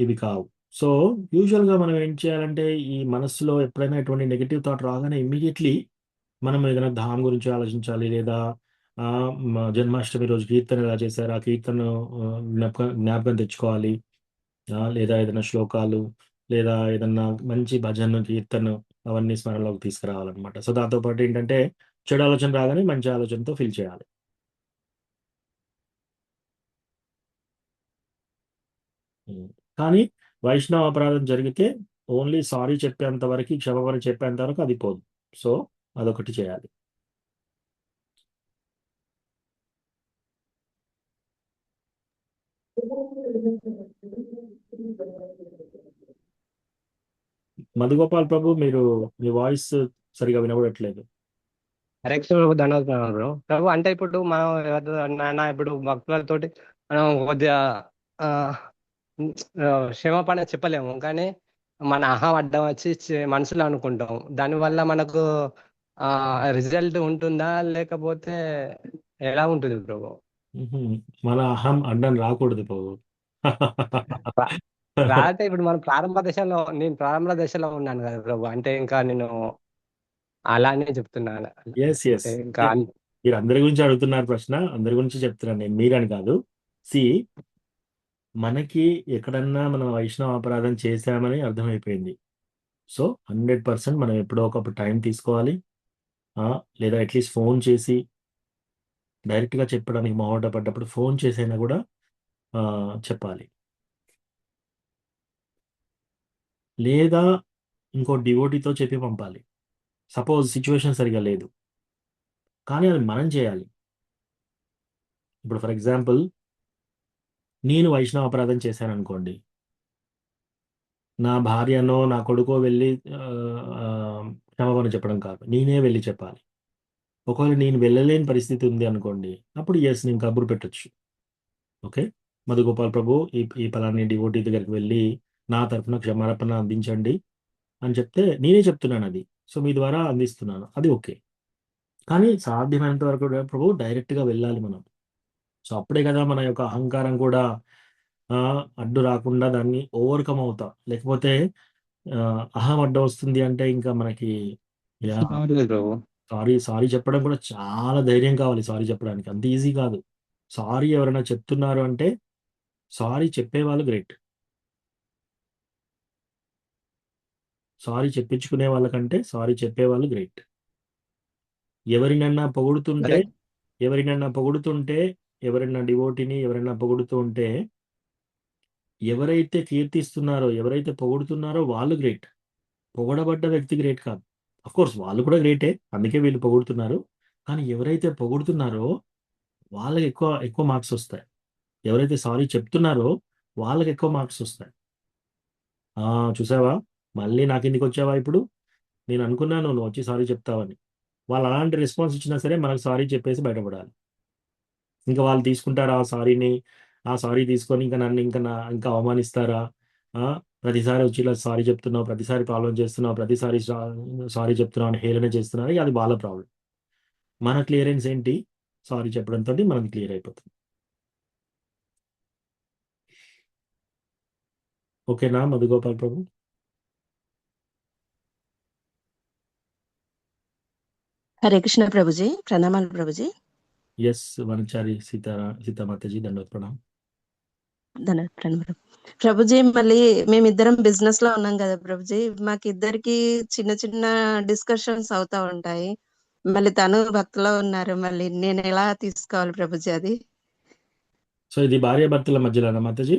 ఇవి కావు. సో యూజువల్గా మనం ఏం చేయాలంటే, ఈ మనస్సులో ఎప్పుడైనా ఎటువంటి నెగిటివ్ థాట్ రాగానే ఇమ్మీడియట్లీ మనం ఏదైనా ధామ్ గురించి ఆలోచించాలి, లేదా జన్మాష్టమి రోజు కీర్తన ఎలా చేశారు ఆ కీర్తన జ్ఞాపకం తెచ్చుకోవాలి, లేదా ఏదైనా శ్లోకాలు, లేదా ఏదన్నా మంచి భజన కీర్తన అవన్నీ స్మరణలోకి తీసుకురావాలన్నమాట. సో దాంతో పాటు ఏంటంటే, చెడు ఆలోచన రాగానే మంచి ఆలోచనతో ఫిల్ చేయాలి. కానీ వైష్ణవ అపరాధం జరిగితే ఓన్లీ సారీ చెప్పేంత వరకు, క్షమాపణ చెప్పేంత వరకు అది పోదు. సో అదొకటి చేయాలి. మధుగోపాల్ ప్రభు, మీరు మీ వాయిస్ సరిగా వినబడట్లేదు. హరే కృష్ణ ప్రభు, ధన్యవాదాలు బ్రో. ప్రభు అంటే ఇప్పుడు మనం ఇప్పుడు భక్తులతోటి మనం కొద్దిగా ఆ, క్షమాపణ చెప్పలేము, కానీ మన అహం అడ్డం వచ్చి మనసులో అనుకుంటాం. దానివల్ల మనకు రిజల్ట్ ఉంటుందా, లేకపోతే ఎలా ఉంటుంది ప్రభు? మన అహం అడ్డం రాకూడదు ప్రభు. రాతే ఇప్పుడు మనం నేను ప్రారంభ దశలో ఉన్నాను కదా ప్రభు, అంటే ఇంకా నేను అలానే చెప్తున్నాను. ఎస్ ఎస్, అంటే ఇంకా మీరు అందరి గురించి అడుగుతున్నారు ప్రశ్న, అందరి గురించి చెప్తున్నాను నేను, మీరని కాదు. సి, మనకి ఎక్కడన్నా మనం వైష్ణవ అపరాధం చేశామని అర్థమైపోయింది. సో 100% మనం ఎప్పుడో ఒకప్పుడు టైం తీసుకోవాలి, లేదా అట్లీస్ట్ ఫోన్ చేసి డైరెక్ట్గా చెప్పడానికి మొహమాట పడ్డప్పుడు ఫోన్ చేసైనా కూడా చెప్పాలి, లేదా ఇంకో డివోటీతో చెప్పి పంపాలి. సపోజ్ సిచ్యువేషన్ సరిగా లేదు, కానీ అది మనం చేయాలి. ఇప్పుడు ఫర్ ఎగ్జాంపుల్, నేను వైష్ణవ అపరాధం చేశాను అనుకోండి, నా భార్యనో నా కొడుకో వెళ్ళి క్షమాపణ చెప్పడం కాదు, నేనే వెళ్ళి చెప్పాలి. ఒకవేళ నేను వెళ్ళలేని పరిస్థితి ఉంది అనుకోండి, అప్పుడు ఎస్, నేను కబురు పెట్టొచ్చు. ఓకే, మధుగోపాల్ ప్రభు, ఈ పలాని డివోటీ దగ్గరికి వెళ్ళి నా తరఫున క్షమాపణ అందించండి అని చెప్తే నేనే చెప్తున్నాను అది, సో మీ ద్వారా అందిస్తున్నాను, అది ఓకే. కానీ సాధ్యమైనంత వరకు ప్రభు డైరెక్ట్గా వెళ్ళాలి మనం. సో అప్పుడే కదా మన యొక్క అహంకారం కూడా అడ్డు రాకుండా దాన్ని ఓవర్కమ్ అవుతాం. లేకపోతే అహం అడ్డం వస్తుంది అంటే ఇంకా మనకి సారీ చెప్పడం కూడా చాలా ధైర్యం కావాలి. సారీ చెప్పడానికి అంత ఈజీ కాదు. సారీ ఎవరైనా చెప్తున్నారు అంటే సారీ చెప్పేవాళ్ళు గ్రేట్. సారీ చెప్పించుకునే వాళ్ళకంటే సారీ చెప్పేవాళ్ళు గ్రేట్. ఎవరినన్నా పొగుడుతుంటే ఎవరైనా డివోటీని ఎవరైనా పొగుడుతూ ఉంటే, ఎవరైతే కీర్తిస్తున్నారో, ఎవరైతే పొగుడుతున్నారో వాళ్ళు గ్రేట్. పొగడబడ్డ వ్యక్తి గ్రేట్ కాదు. కోర్స్ వాళ్ళు కూడా గ్రేటే, అందుకే వీళ్ళు పొగుడుతున్నారు. కానీ ఎవరైతే పొగుడుతున్నారో వాళ్ళకి ఎక్కువ మార్క్స్ వస్తాయి. ఎవరైతే సారీ చెప్తున్నారో వాళ్ళకి ఎక్కువ మార్క్స్ వస్తాయి. చూసావా, మళ్ళీ నాకు ఇందుకు వచ్చావా ఇప్పుడు, నేను అనుకున్నాను నువ్వు వచ్చి సారీ చెప్తావని. వాళ్ళు అలాంటి రెస్పాన్స్ ఇచ్చినా సరే మనకు సారీ చెప్పేసి బయటపడాలి. ఇంకా వాళ్ళు తీసుకుంటారా ఆ సారీ తీసుకొని ఇంకా నన్ను ఇంకా అవమానిస్తారా? ప్రతిసారి వచ్చి ఇలా సారీ చెప్తున్నావు, ప్రతిసారి ప్రాబ్లం చేస్తున్నావు, ప్రతిసారి సారీ చెప్తున్నావు అని హేళన చేస్తున్నారు. అది వాళ్ళ ప్రాబ్లం. మన క్లియరెన్స్ ఏంటి? సారీ చెప్పడంతో మనకి క్లియర్ అయిపోతుంది. ఓకేనా మధుగోపాల్ ప్రభు? హరే కృష్ణ ప్రభుజీ, ప్రణామాలు ప్రభుజీ. ఎస్, వనచారి సీతామాతజీ, దండోత్ ప్రణాం. ప్రభుజీ, మళ్ళీ మేమిద్దరం బిజినెస్ లో ఉన్నాం కదా ప్రభుజీ, మాకిద్దరికి చిన్న చిన్న డిస్కషన్స్ అవుతా ఉంటాయి. మళ్ళీ తను భక్తిలో ఉన్నారు, మళ్ళీ నేను ఎలా తీసుకోవాలి ప్రభుజీ అది? సో ఇది భార్యాభర్తల మధ్యలోనా మాతాజీ?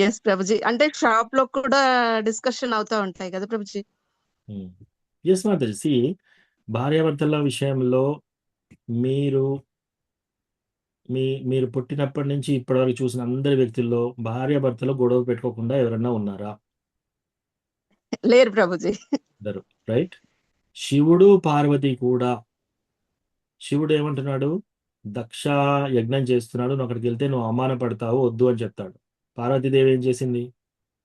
ఎస్ ప్రభుజీ, అంటే షాప్ లో కూడా డిస్కషన్ అవుతా ఉంటాయి కదా ప్రభుజీ. ఎస్ మాతాజీ, భార్యాభర్తల విషయంలో మీరు పుట్టినప్పటి నుంచి ఇప్పటివరకు చూసిన అందరి వ్యక్తుల్లో భార్యాభర్తలు గొడవ పెట్టుకోకుండా ఎవరన్నా ఉన్నారా? లేరు ప్రభుజీ. రైట్. శివుడు పార్వతి కూడా, శివుడు ఏమంటున్నాడు? దక్ష యజ్ఞం చేస్తున్నాడు, నువ్వు అక్కడికి వెళ్తే నువ్వు అవమానపడతావు, వద్దు అని చెప్తాడు. పార్వతీదేవి ఏం చేసింది?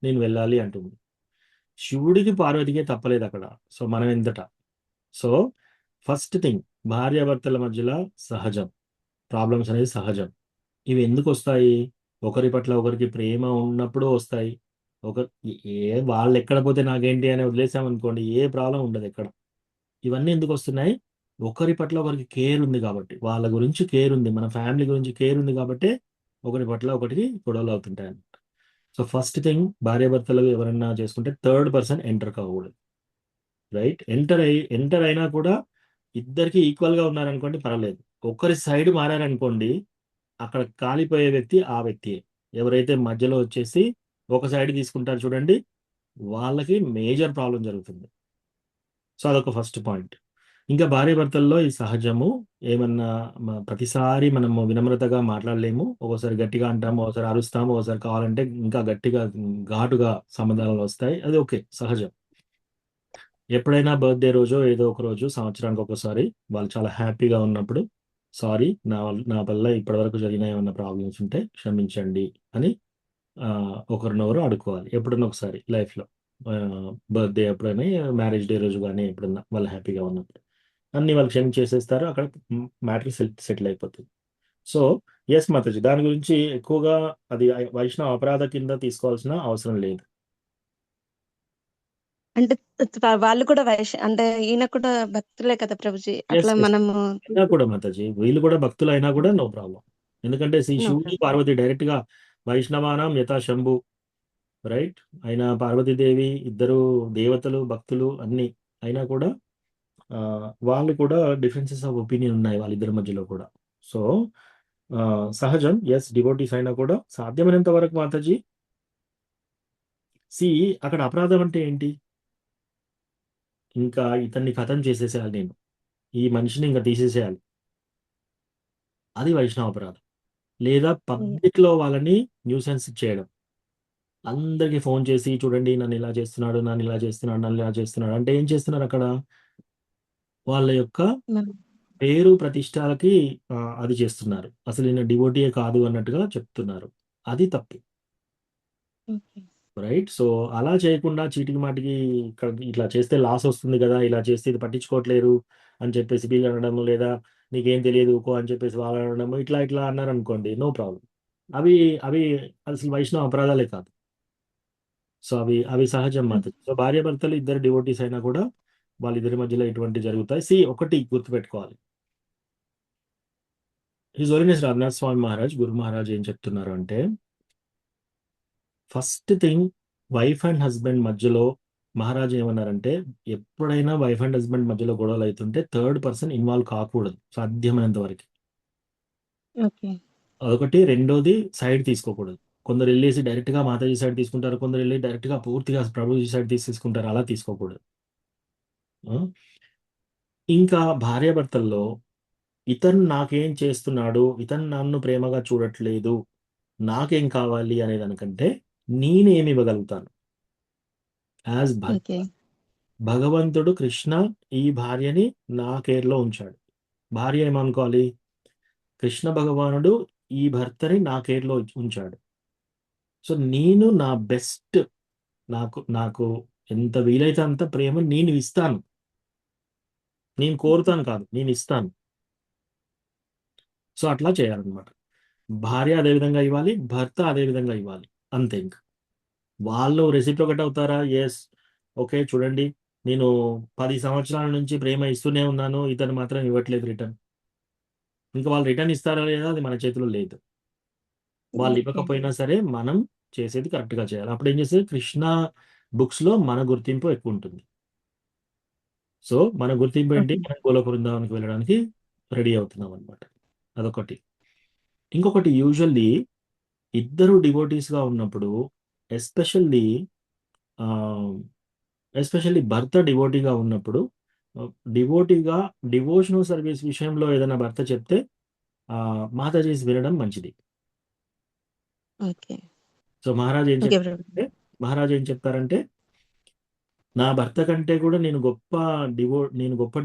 నేను వెళ్ళాలి అంటుంది. శివుడికి పార్వతికే తప్పలేదు అక్కడ. సో మనం ఎంతట. సో ఫస్ట్ థింగ్, భార్యాభర్తల మధ్యలో సహజం, ప్రాబ్లమ్స్ అనేది సహజం. ఇవి ఎందుకు వస్తాయి? ఒకరి పట్ల ఒకరికి ప్రేమ ఉన్నప్పుడు వస్తాయి. ఒక వాళ్ళు ఎక్కడ పోతే నాకేంటి అని వదిలేసామనుకోండి, ఏ ప్రాబ్లం ఉండదు ఎక్కడ. ఇవన్నీ ఎందుకు వస్తున్నాయి? ఒకరి పట్ల ఒకరికి కేర్ ఉంది కాబట్టి, వాళ్ళ గురించి కేర్ ఉంది, మన ఫ్యామిలీ గురించి కేర్ ఉంది కాబట్టి ఒకరి పట్ల ఒకరికి గొడవలు అవుతుంటాయి అన్నమాట. సో ఫస్ట్ థింగ్, భార్యాభర్తలు ఎవరన్నా చేసుకుంటే థర్డ్ పర్సన్ ఎంటర్ కాకూడదు. రైట్? ఎంటర్ అయినా కూడా ఇద్దరికి ఈక్వల్ గా ఉన్నారనుకోండి పర్వాలేదు. ఒకరి సైడ్ మారారనుకోండి, అక్కడ కాలిపోయే వ్యక్తి ఆ వ్యక్తియే. ఎవరైతే మధ్యలో వచ్చేసి ఒక సైడ్ తీసుకుంటారు చూడండి, వాళ్ళకి మేజర్ ప్రాబ్లం జరుగుతుంది. సో అదొక ఫస్ట్ పాయింట్. ఇంకా భార్యాభర్తల్లో ఈ సహజము. ఏమన్నా ప్రతిసారి మనము వినమ్రతగా మాట్లాడలేము. ఒకసారి గట్టిగా అంటాము, ఒకసారి అరుస్తాము, ఒకసారి కావాలంటే ఇంకా గట్టిగా ఘాటుగా సమాధానాలు వస్తాయి. అది ఓకే, సహజం. ఎప్పుడైనా బర్త్డే రోజు ఏదో ఒక రోజు సంవత్సరానికి ఒకసారి వాళ్ళు చాలా హ్యాపీగా ఉన్నప్పుడు, సారీ నా వల్ల ఇప్పటివరకు జరిగిన ఏమన్నా ప్రాబ్లమ్స్ ఉంటే క్షమించండి అని ఒకరినొకరు అడుక్కోవాలి. ఎప్పుడన్నా ఒకసారి లైఫ్లో, బర్త్డే ఎప్పుడైనా, మ్యారేజ్ డే రోజు కానీ ఎప్పుడన్నా వాళ్ళు హ్యాపీగా ఉన్నప్పుడు అన్ని వాళ్ళు క్షమించేసేస్తారు. అక్కడ మ్యాటర్ సెటిల్ అయిపోతుంది. సో ఎస్ మాతాజీ, దాని గురించి ఎక్కువగా అది వైష్ణవ అపరాధ కింద తీసుకోవాల్సిన అవసరం లేదు. అంటే వాళ్ళు కూడా అంటే ఈయన కూడా భక్తులే కదా ప్రభుజీ, ఎస్ అట్లా ఎస్ మనము అయినా కూడా మాతాజీ, వీళ్ళు కూడా భక్తులు అయినా కూడా నో ప్రాబ్లం. ఎందుకంటే శ్రీ No శివుడు problem. పార్వతి డైరెక్ట్ గా వైష్ణవానం యథా శంభు, రైట్? ఆయన పార్వతీదేవి ఇద్దరు దేవతలు, భక్తులు అన్ని అయినా కూడా వాళ్ళు కూడా డిఫరెన్సెస్ ఆఫ్ ఒపీనియన్ ఉన్నాయి వాళ్ళిద్దరి మధ్యలో కూడా. సో సహజం. ఎస్, డివోటీస్ అయినా కూడా సాధ్యమైనంత వరకు మాతాజీ, అక్కడ అపరాధం అంటే ఏంటి? ఇంకా ఇతన్ని ఖతం చేసేసేయాలి, నేను ఈ మనిషిని ఇంకా తీసేసేయాలి, అది వైష్ణవ అపరాధం. లేదా పబ్లిక్ లో వాళ్ళని న్యూసెన్స్ చేయడం, అందరికి ఫోన్ చేసి చూడండి నన్ను ఇలా చేస్తున్నాడు, నన్ను ఇలా చేస్తున్నాడు, నన్ను ఇలా చేస్తున్నాడు అంటే ఏం చేస్తున్నారు అక్కడ? వాళ్ళ యొక్క పేరు ప్రతిష్టలకి అది చేస్తున్నారు. అసలు ఈయన డివోటీయే కాదు అన్నట్టుగా చెప్తున్నారు. అది తప్పు, రైట్? సో అలా చేయకుండా చీటికి మాటికి ఇక్కడ ఇట్లా చేస్తే లాస్ వస్తుంది కదా, ఇలా చేస్తే ఇది పట్టించుకోవట్లేరు అని చెప్పేసి వీళ్ళు అనడము, లేదా నీకేం తెలియదు ఊకో అని చెప్పేసి వాళ్ళు అనడము, ఇట్లా ఇట్లా అన్నారు అనుకోండి, నో ప్రాబ్లం. అవి అవి అసలు వైష్ణవ అపరాధాలే కాదు. సో అవి సహజం మాత్రం. సో భార్యాభర్తలు ఇద్దరు డివోటీస్ అయినా కూడా వాళ్ళిద్దరి మధ్యలో ఇటువంటి జరుగుతాయి. ఒకటి గుర్తుపెట్టుకోవాలి, హిజ్ హోలీనెస్ రఘునాథ్ స్వామి మహారాజ్, గురు మహారాజ్ ఏం చెప్తున్నారు అంటే, first thing, wife and husband మధ్యలో మహారాజ్ ఏమన్నారంటే, ఎప్పుడైనా వైఫ్ అండ్ హస్బెండ్ మధ్యలో గొడవలు అవుతుంటే థర్డ్ పర్సన్ ఇన్వాల్వ్ కాకూడదు సాధ్యమైనంత వరకు. అదొకటి. రెండోది, సైడ్ తీసుకోకూడదు. కొందరు వెళ్ళేసి డైరెక్ట్ గా మాతాజీ సైడ్ తీసుకుంటారు, కొందరు వెళ్ళి డైరెక్ట్ గా పూర్తిగా ప్రభుజీ సైడ్ తీసుకుంటారు. అలా తీసుకోకూడదు. ఇంకా భార్యాభర్తల్లో ఇతను నాకేం చేస్తున్నాడు, ఇతను నన్ను ప్రేమగా చూడట్లేదు, నాకేం కావాలి అనే దానికంటే నేనేమి ఇవ్వగలుగుతాను యాజ్ భగవంతుడు కృష్ణ ఈ భార్యని నా కేర్లో ఉంచాడు. భార్య ఏమనుకోవాలి? కృష్ణ భగవానుడు ఈ భర్తని నా కేర్లో ఉంచాడు. సో నేను నా బెస్ట్, నాకు ఎంత వీలైతే అంత ప్రేమ నేను ఇస్తాను. నేను కోరుతాను కాదు, నేను ఇస్తాను. సో అట్లా చేయాలన్నమాట. భార్య అదే విధంగా ఇవ్వాలి, భర్త అదే విధంగా ఇవ్వాలి. అంతే. ఇంకా వాళ్ళు రెసిప్రొకేట్ అవుతారా? ఎస్, ఓకే, చూడండి నేను 10 సంవత్సరాల నుంచి ప్రేమ ఇస్తూనే ఉన్నాను, ఇతను మాత్రం ఇవ్వట్లేదు రిటర్న్. ఇంకా వాళ్ళు రిటర్న్ ఇస్తారా లేదా అది మన చేతిలో లేదు. వాళ్ళు ఇవ్వకపోయినా సరే మనం చేసేది కరెక్ట్గా చేయాలి. అప్పుడు ఏం చేస్తే కృష్ణ బుక్స్ లో మన గుర్తింపు ఎక్కువ ఉంటుంది. సో మన గుర్తింపు ఏంటి? మనం గోలోక బృందావనికి వెళ్ళడానికి రెడీ అవుతున్నాం అనమాట. అదొకటి. ఇంకొకటి, యూజువల్లీ ఇద్దరు డివోటీస్ గా ఉన్నప్పుడు, ఎస్పెషల్లీ భర్త డివోటీగా ఉన్నప్పుడు, డివోటీగా డివోషనల్ సర్వీస్ విషయంలో ఏదైనా భర్త చెప్తే మాతాజీస్ వినడం మంచిది. సో మహారాజ్ ఏం చెప్తారంటే నా భర్త కంటే కూడా నేను గొప్ప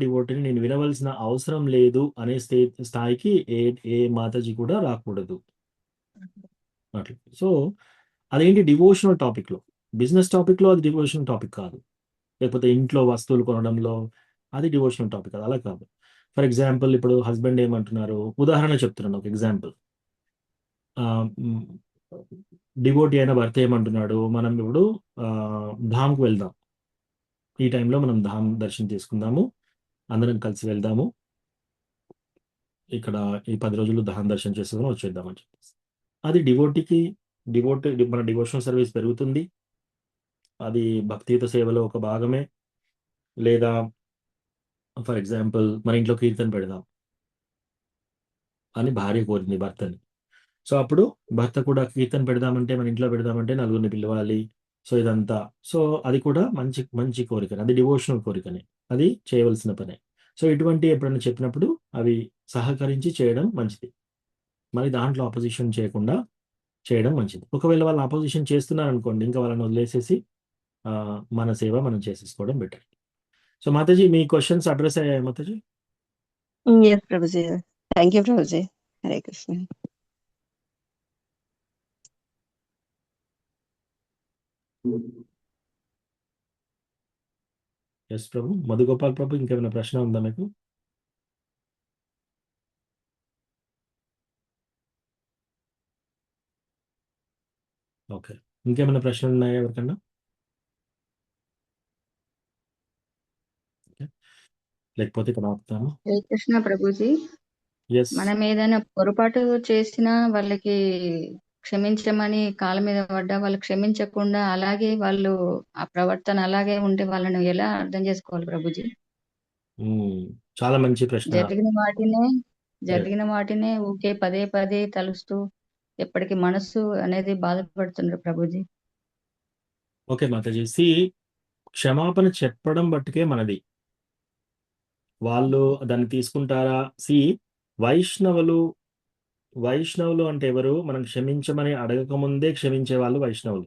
డివోటీని, నేను వినవలసిన అవసరం లేదు అనే స్థాయికి ఏ మాతాజీ కూడా రాకూడదు అట్లా. సో అదేంటి డివోషనల్ టాపిక్లో, బిజినెస్ టాపిక్లో అది డివోషనల్ టాపిక్ కాదు. లేకపోతే ఇంట్లో వస్తువులు కొనడంలో అది డివోషనల్ టాపిక్ కాదు, అలా కాదు. ఫర్ ఎగ్జాంపుల్ ఇప్పుడు హస్బెండ్ ఏమంటున్నారు, ఉదాహరణ చెప్తున్నాను, ఒక ఎగ్జాంపుల్. డివోటీ అయిన భర్త ఏమంటున్నాడు, మనం ఇప్పుడు ధామ్కి వెళ్దాం, ఈ టైంలో మనం ధామ్ దర్శనం చేసుకుందాము, అందరం కలిసి వెళ్దాము, ఇక్కడ ఈ 10 రోజులు ధామ్ దర్శనం చేసుకుని వచ్చేద్దామని చెప్పేసి. అది మన డివోషనల్ సర్వీస్ పెరుగుతుంది, అది భక్తియుత సేవలో ఒక భాగమే. లేదా ఫర్ ఎగ్జాంపుల్ మన ఇంట్లో కీర్తన పెడదాం అని భార్య కోరింది భర్తని. సో అప్పుడు భర్త కూడా కీర్తన పెడదామంటే, మన ఇంట్లో పెడదామంటే నలుగురిని పిలవాలి. సో ఇదంతా, సో అది కూడా మంచి మంచి కోరికనే, అది డివోషనల్ కోరికనే, అది చేయవలసిన పనే. సో ఇటువంటి ఎప్పుడైనా చెప్పినప్పుడు అవి సహకరించి చేయడం మంచిది, మరి దాంట్లో అపోజిషన్ చేయకుండా చేయడం మంచిది. ఒకవేళ వాళ్ళు అపోజిషన్ చేస్తున్నారు అనుకోండి, ఇంకా వాళ్ళని వదిలేసేసి మన సేవ మనం చేసేసుకోవడం బెటర్. సో మాతాజీ, మీ క్వశ్చన్స్ అడ్రస్ అయ్యాయి Mataji? Yes Prabhuji, thank you ప్రభుజీ. హరే కృష్ణ. ఎస్ ప్రభు. మధుగోపాల్ ప్రభు, ఇంకేమైనా ప్రశ్న ఉందా మీకు? ఓకే, ఇంకేమైనా ప్రశ్నలు ఉన్నాయా ఎవరికన్నా? లేకపోతే ఇక్కడ ఆపుతాము. హరే కృష్ణ ప్రభుజీ, ఎస్, మనం ఏదైనా పొరపాటు చేసినా వాళ్ళకి క్షమించమని కాళ్ళ మీద పడ్డా వాళ్ళు క్షమించకుండా అలాగే వాళ్ళు ఆ ప్రవర్తన అలాగే ఉంటే వాళ్ళని ఎలా అర్థం చేసుకోవాలి ప్రభుజీ? చాలా మంచి ప్రశ్న. జరిగిన వాటినే ఊకే పదే పదే తలుస్తూ ఎప్పటికీ మనస్సు అనేది బాధపడుతున్నారు ప్రభుజీ. ఓకే మాతాజీ, క్షమాపణ చెప్పడం బట్టుకే మనది, వాళ్ళు దాన్ని తీసుకుంటారా? వైష్ణవులు అంటే ఎవరు? మనం క్షమించమని అడగకముందే క్షమించే వాళ్ళు వైష్ణవులు.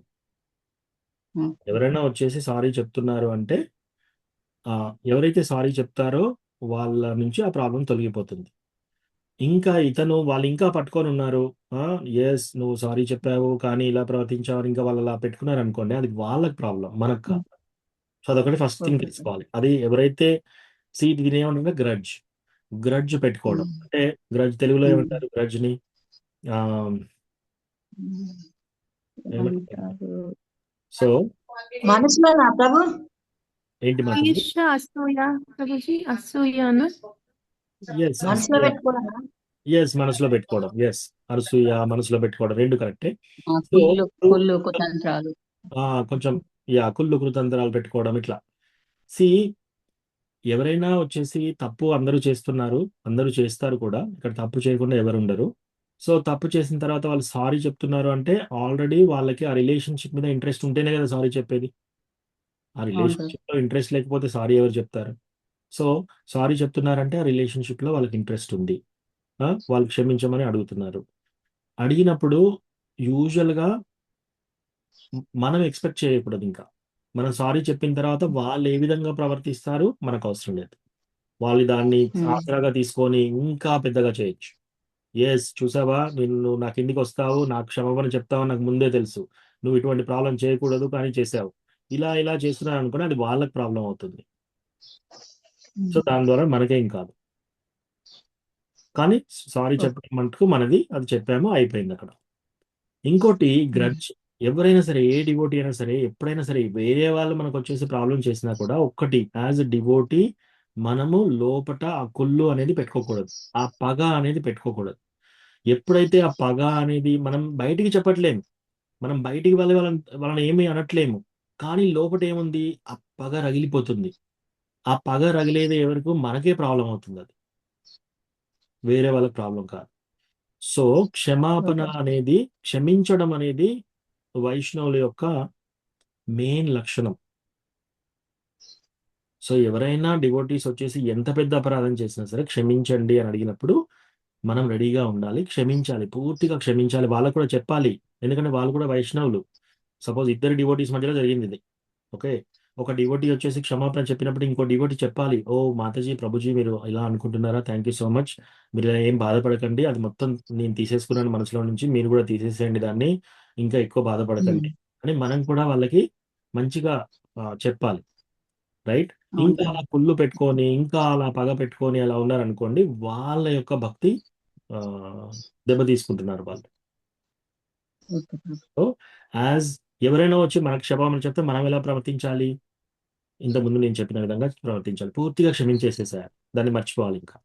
ఎవరైనా వచ్చేసి సారీ చెప్తున్నారు అంటే ఎవరైతే సారీ చెప్తారో వాళ్ళ నుంచి ఆ ప్రాబ్లం తొలగిపోతుంది. ఇంకా వాళ్ళు ఇంకా పట్టుకొని ఉన్నారు, ఎస్ నువ్వు సారీ చెప్పావు కానీ ఇలా ప్రవర్తించావు, ఇంకా వాళ్ళు అలా పెట్టుకున్నారు అనుకోండి, అది వాళ్ళకి ప్రాబ్లం, మనకు కాదు. సో అదొకటి ఫస్ట్ థింగ్ తెలుసుకోవాలి. అది ఎవరైతే దీని ఏమంటే గ్రడ్జ్ పెట్టుకోవడం, అంటే గ్రడ్జ్ తెలుగులో ఏమంటారు? గ్రడ్జ్ని సో మనసులో ప్రభు ఏంటి మనసులో పెట్టుకోవడం, ఎస్ అసూయ మనసులో పెట్టుకోవడం, రెండు కరెక్టే. కొంచెం కుళ్ళు కృతంత్రాలు పెట్టుకోవడం, ఇట్లా. ఎవరైనా వచ్చేసి తప్పు అందరూ చేస్తున్నారు, అందరూ చేస్తారు కూడా, ఇక్కడ తప్పు చేయకుండా ఎవరు ఉండరు. సో తప్పు చేసిన తర్వాత వాళ్ళు సారీ చెప్తున్నారు అంటే ఆల్రెడీ వాళ్ళకి ఆ రిలేషన్షిప్ మీద ఇంట్రెస్ట్ ఉంటేనే కదా సారీ చెప్పేది. ఆ రిలేషన్షిప్ లో ఇంట్రెస్ట్ లేకపోతే సారీ ఎవరు చెప్తారు? సో సారీ చెప్తున్నారంటే ఆ రిలేషన్షిప్ లో వాళ్ళకి ఇంట్రెస్ట్ ఉంది, వాళ్ళు క్షమించమని అడుగుతున్నారు. అడిగినప్పుడు యూజువల్గా మనం ఎక్స్పెక్ట్ చేయకూడదు. ఇంకా మనం సారీ చెప్పిన తర్వాత వాళ్ళు ఏ విధంగా ప్రవర్తిస్తారు మనకు అవసరం లేదు. వాళ్ళు దాన్ని ఆసరాగా తీసుకొని ఇంకా పెద్దగా చేయొచ్చు. ఎస్ చూసావా, నువ్వు నాకు ఇంటికి వస్తావు, నాకు క్షమాపణ చెప్తావు, నాకు ముందే తెలుసు, నువ్వు ఇటువంటి ప్రాబ్లం చేయకూడదు కానీ చేసావు, ఇలా చేస్తున్నాను అనుకుని అది వాళ్ళకి ప్రాబ్లం అవుతుంది. సో దాని ద్వారా మనకేం కాదు, కానీ సారీ చెప్పడం మటుకు మనది, అది చెప్పాము అయిపోయింది అక్కడ. ఇంకోటి గ్రడ్జ్, ఎవరైనా సరే, ఏ డివోటీ అయినా సరే, ఎప్పుడైనా సరే వేరే వాళ్ళు మనకు వచ్చేసి ప్రాబ్లం చేసినా కూడా ఒక్కటి, యాజ్ ఎ డివోటీ మనము లోపట ఆ కుళ్ళు అనేది పెట్టుకోకూడదు, ఆ పగ అనేది పెట్టుకోకూడదు. ఎప్పుడైతే ఆ పగ అనేది మనం బయటికి చెప్పట్లేము, మనం బయటికి వాళ్ళని ఏమీ అనట్లేము, కానీ లోపట ఏముంది, ఆ పగ రగిలిపోతుంది. ఆ పగ రగిలేది ఎవరికి? మనకే ప్రాబ్లం అవుతుంది, అది వేరే వాళ్ళకి ప్రాబ్లం కాదు. సో క్షమాపణ అనేది, క్షమించడం అనేది వైష్ణవుల యొక్క మెయిన్ లక్షణం. సో ఎవరైనా డివోటీస్ వచ్చేసి ఎంత పెద్ద అపరాధం చేసినా సరే క్షమించండి అని అడిగినప్పుడు మనం రెడీగా ఉండాలి, క్షమించాలి, పూర్తిగా క్షమించాలి. వాళ్ళకు కూడా చెప్పాలి, ఎందుకంటే వాళ్ళు కూడా వైష్ణవులు. సపోజ్ ఇద్దరు డివోటీస్ మధ్యలో జరిగింది ఇది, ఓకే, ఒక డివోటీ వచ్చేసి క్షమాపణ చెప్పినప్పుడు ఇంకో డివోటీ చెప్పాలి, ఓ మాతాజీ ప్రభుజీ మీరు ఇలా అనుకుంటున్నారా, థ్యాంక్ యూ సో మచ్, మీరు ఇలా ఏం బాధపడకండి, అది మొత్తం నేను తీసేసుకున్నాను మనసులో నుంచి, మీరు కూడా తీసేసేయండి దాన్ని, ఇంకా ఎక్కువ బాధపడకండి అని మనం కూడా వాళ్ళకి మంచిగా చెప్పాలి. రైట్. ఇంకా అలా కుళ్ళు పెట్టుకొని ఇంకా అలా పగ పెట్టుకొని అలా ఉన్నారనుకోండి, వాళ్ళ యొక్క భక్తి దెబ్బ తీసుకుంటున్నారు వాళ్ళు. సో యాజ్ ఎవరైనా వచ్చి మనకు క్షమాపణ చెప్తే మనం ఎలా ప్రవర్తించాలి, ఇంతకుముందు నేను చెప్పిన విధంగా ప్రవర్తించాలి, పూర్తిగా క్షమించేసేసారు, దాన్ని మర్చిపోవాలి. ఇంకా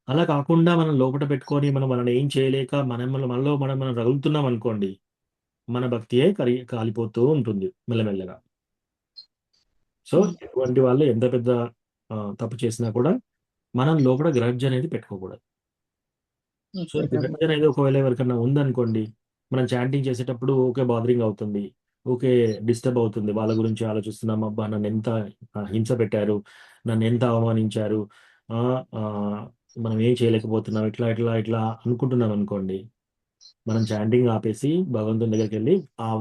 అలా కాకుండా మనం లోపల పెట్టుకొని మనం ఏం చేయలేక మనలో మనం రగులుతున్నాం అనుకోండి, మన భక్తియే కాలిపోతూ ఉంటుంది మెల్లమెల్లగా. సో ఎటువంటి వాళ్ళు ఎంత పెద్ద తప్పు చేసినా కూడా మనం లోపల గ్రడ్జ్ అనేది పెట్టుకోకూడదు. సో గ్రడ్జ్ అనేది ఒకవేళ ఎవరికన్నా ఉందనుకోండి, మనం చాంటింగ్ చేసేటప్పుడు ఓకే బాదరింగ్ అవుతుంది, ఓకే డిస్టర్బ్ అవుతుంది, వాళ్ళ గురించి ఆలోచిస్తున్నాం, అబ్బా నన్ను ఎంత హింస పెట్టారు, నన్ను ఎంత అవమానించారు, మనం ఏం చేయలేకపోతున్నాం, ఇట్లా ఇట్లా ఇట్లా అనుకుంటున్నాం అనుకోండి, మనం చాంటింగ్ ఆపేసి భగవంతుని దగ్గరికి వెళ్ళి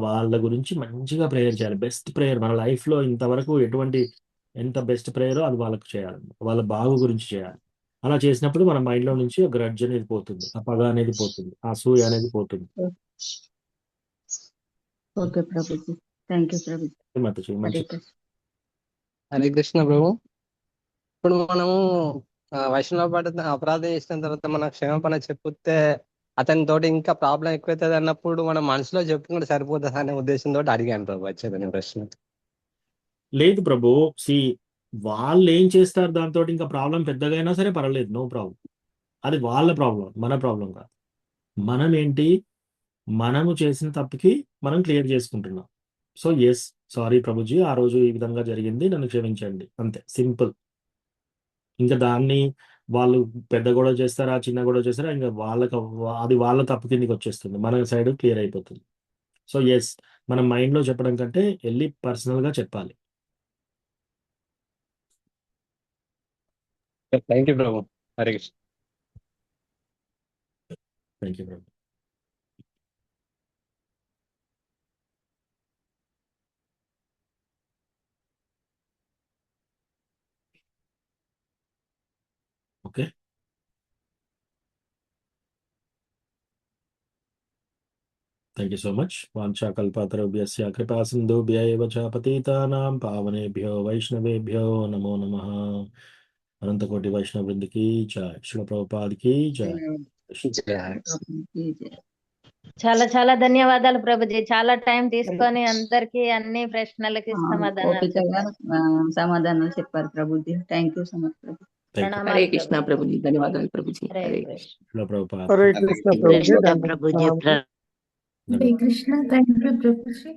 వాళ్ళ గురించి మంచిగా ప్రేయర్ చేయాలి. బెస్ట్ ప్రేయర్ మన లైఫ్లో ఇంతవరకు ఎంత బెస్ట్ ప్రేయరో అది వాళ్ళకు చేయాలి, వాళ్ళ బాగు గురించి చేయాలి. అలా చేసినప్పుడు మన మైండ్లో నుంచి గ్రడ్జ్ అనేది పోతుంది, ఆ పగ అనేది పోతుంది, ఆ సూయ అనేది పోతుంది. ఓకే ప్రభుజీ, థ్యాంక్ యూ ప్రభుజీ. హరే కృష్ణ ప్రభు. ఇప్పుడు మనము వైష్ణవ అపరాధం చేసిన తర్వాత మన క్షమాపణ చెప్తే అతని తోటి ఇంకా ప్రాబ్లం ఎక్కువైతుంది అన్నప్పుడు మనం మనసులో చెప్పుకుంటే సరిపోతుంది అనే ఉద్దేశంతో అడిగాను ప్రభు వచ్చేదని ప్రశ్న. లేదు ప్రభు, వాళ్ళు ఏం చేస్తారు దాంతో, ఇంకా ప్రాబ్లం పెద్దగా అయినా సరే పర్వాలేదు, నో ప్రాబ్లం, అది వాళ్ళ ప్రాబ్లం, మన ప్రాబ్లం కాదు. మనం ఏంటి, మనము చేసిన తప్పుకి మనం క్లియర్ చేసుకుంటున్నాం. సో ఎస్ సారీ ప్రభుజీ, ఆ రోజు ఈ విధంగా జరిగింది, నన్ను క్షమించండి, అంతే, సింపుల్. ఇంకా దాన్ని వాళ్ళు పెద్ద గొడవ చేస్తారా చిన్న గొడవ చేస్తారా, ఇంకా అది వాళ్ళ తప్పు కిందకి వచ్చేస్తుంది, మన సైడ్ క్లియర్ అయిపోతుంది. సో ఎస్, మనం మైండ్లో చెప్పడం కంటే వెళ్ళి పర్సనల్గా చెప్పాలి. థ్యాంక్ యూ ప్రభు. హరే కృష్ణ. థ్యాంక్ యూ ప్రభు. Okay, thank you so much. వాంఛాకల్పతరుభ్యస్య కృపా సింధుభ్య ఏవ చ పతితానాం పావనేభ్యో వైష్ణవేభ్యో నమో నమః. అనంతకోటి వైష్ణవ వృందికి జై, శ్రీల ప్రభుపాదికి జై. చాలా చాలా ధన్యవాదాలు ప్రభుజీ, చాలా టైం తీసుకొని అందరికి అన్ని ప్రశ్నలకి సమాధానాలు చెప్పారు Prabhuji. Thank you so much ప్రభు. హరే కృష్ణ ప్రభుజీ, ధన్యవాదాలు ప్రభుజీ. హరే కృష్ణ. హరే కృష్ణ ప్రభుజీ. Hare Krishna, thank you Prabhuji.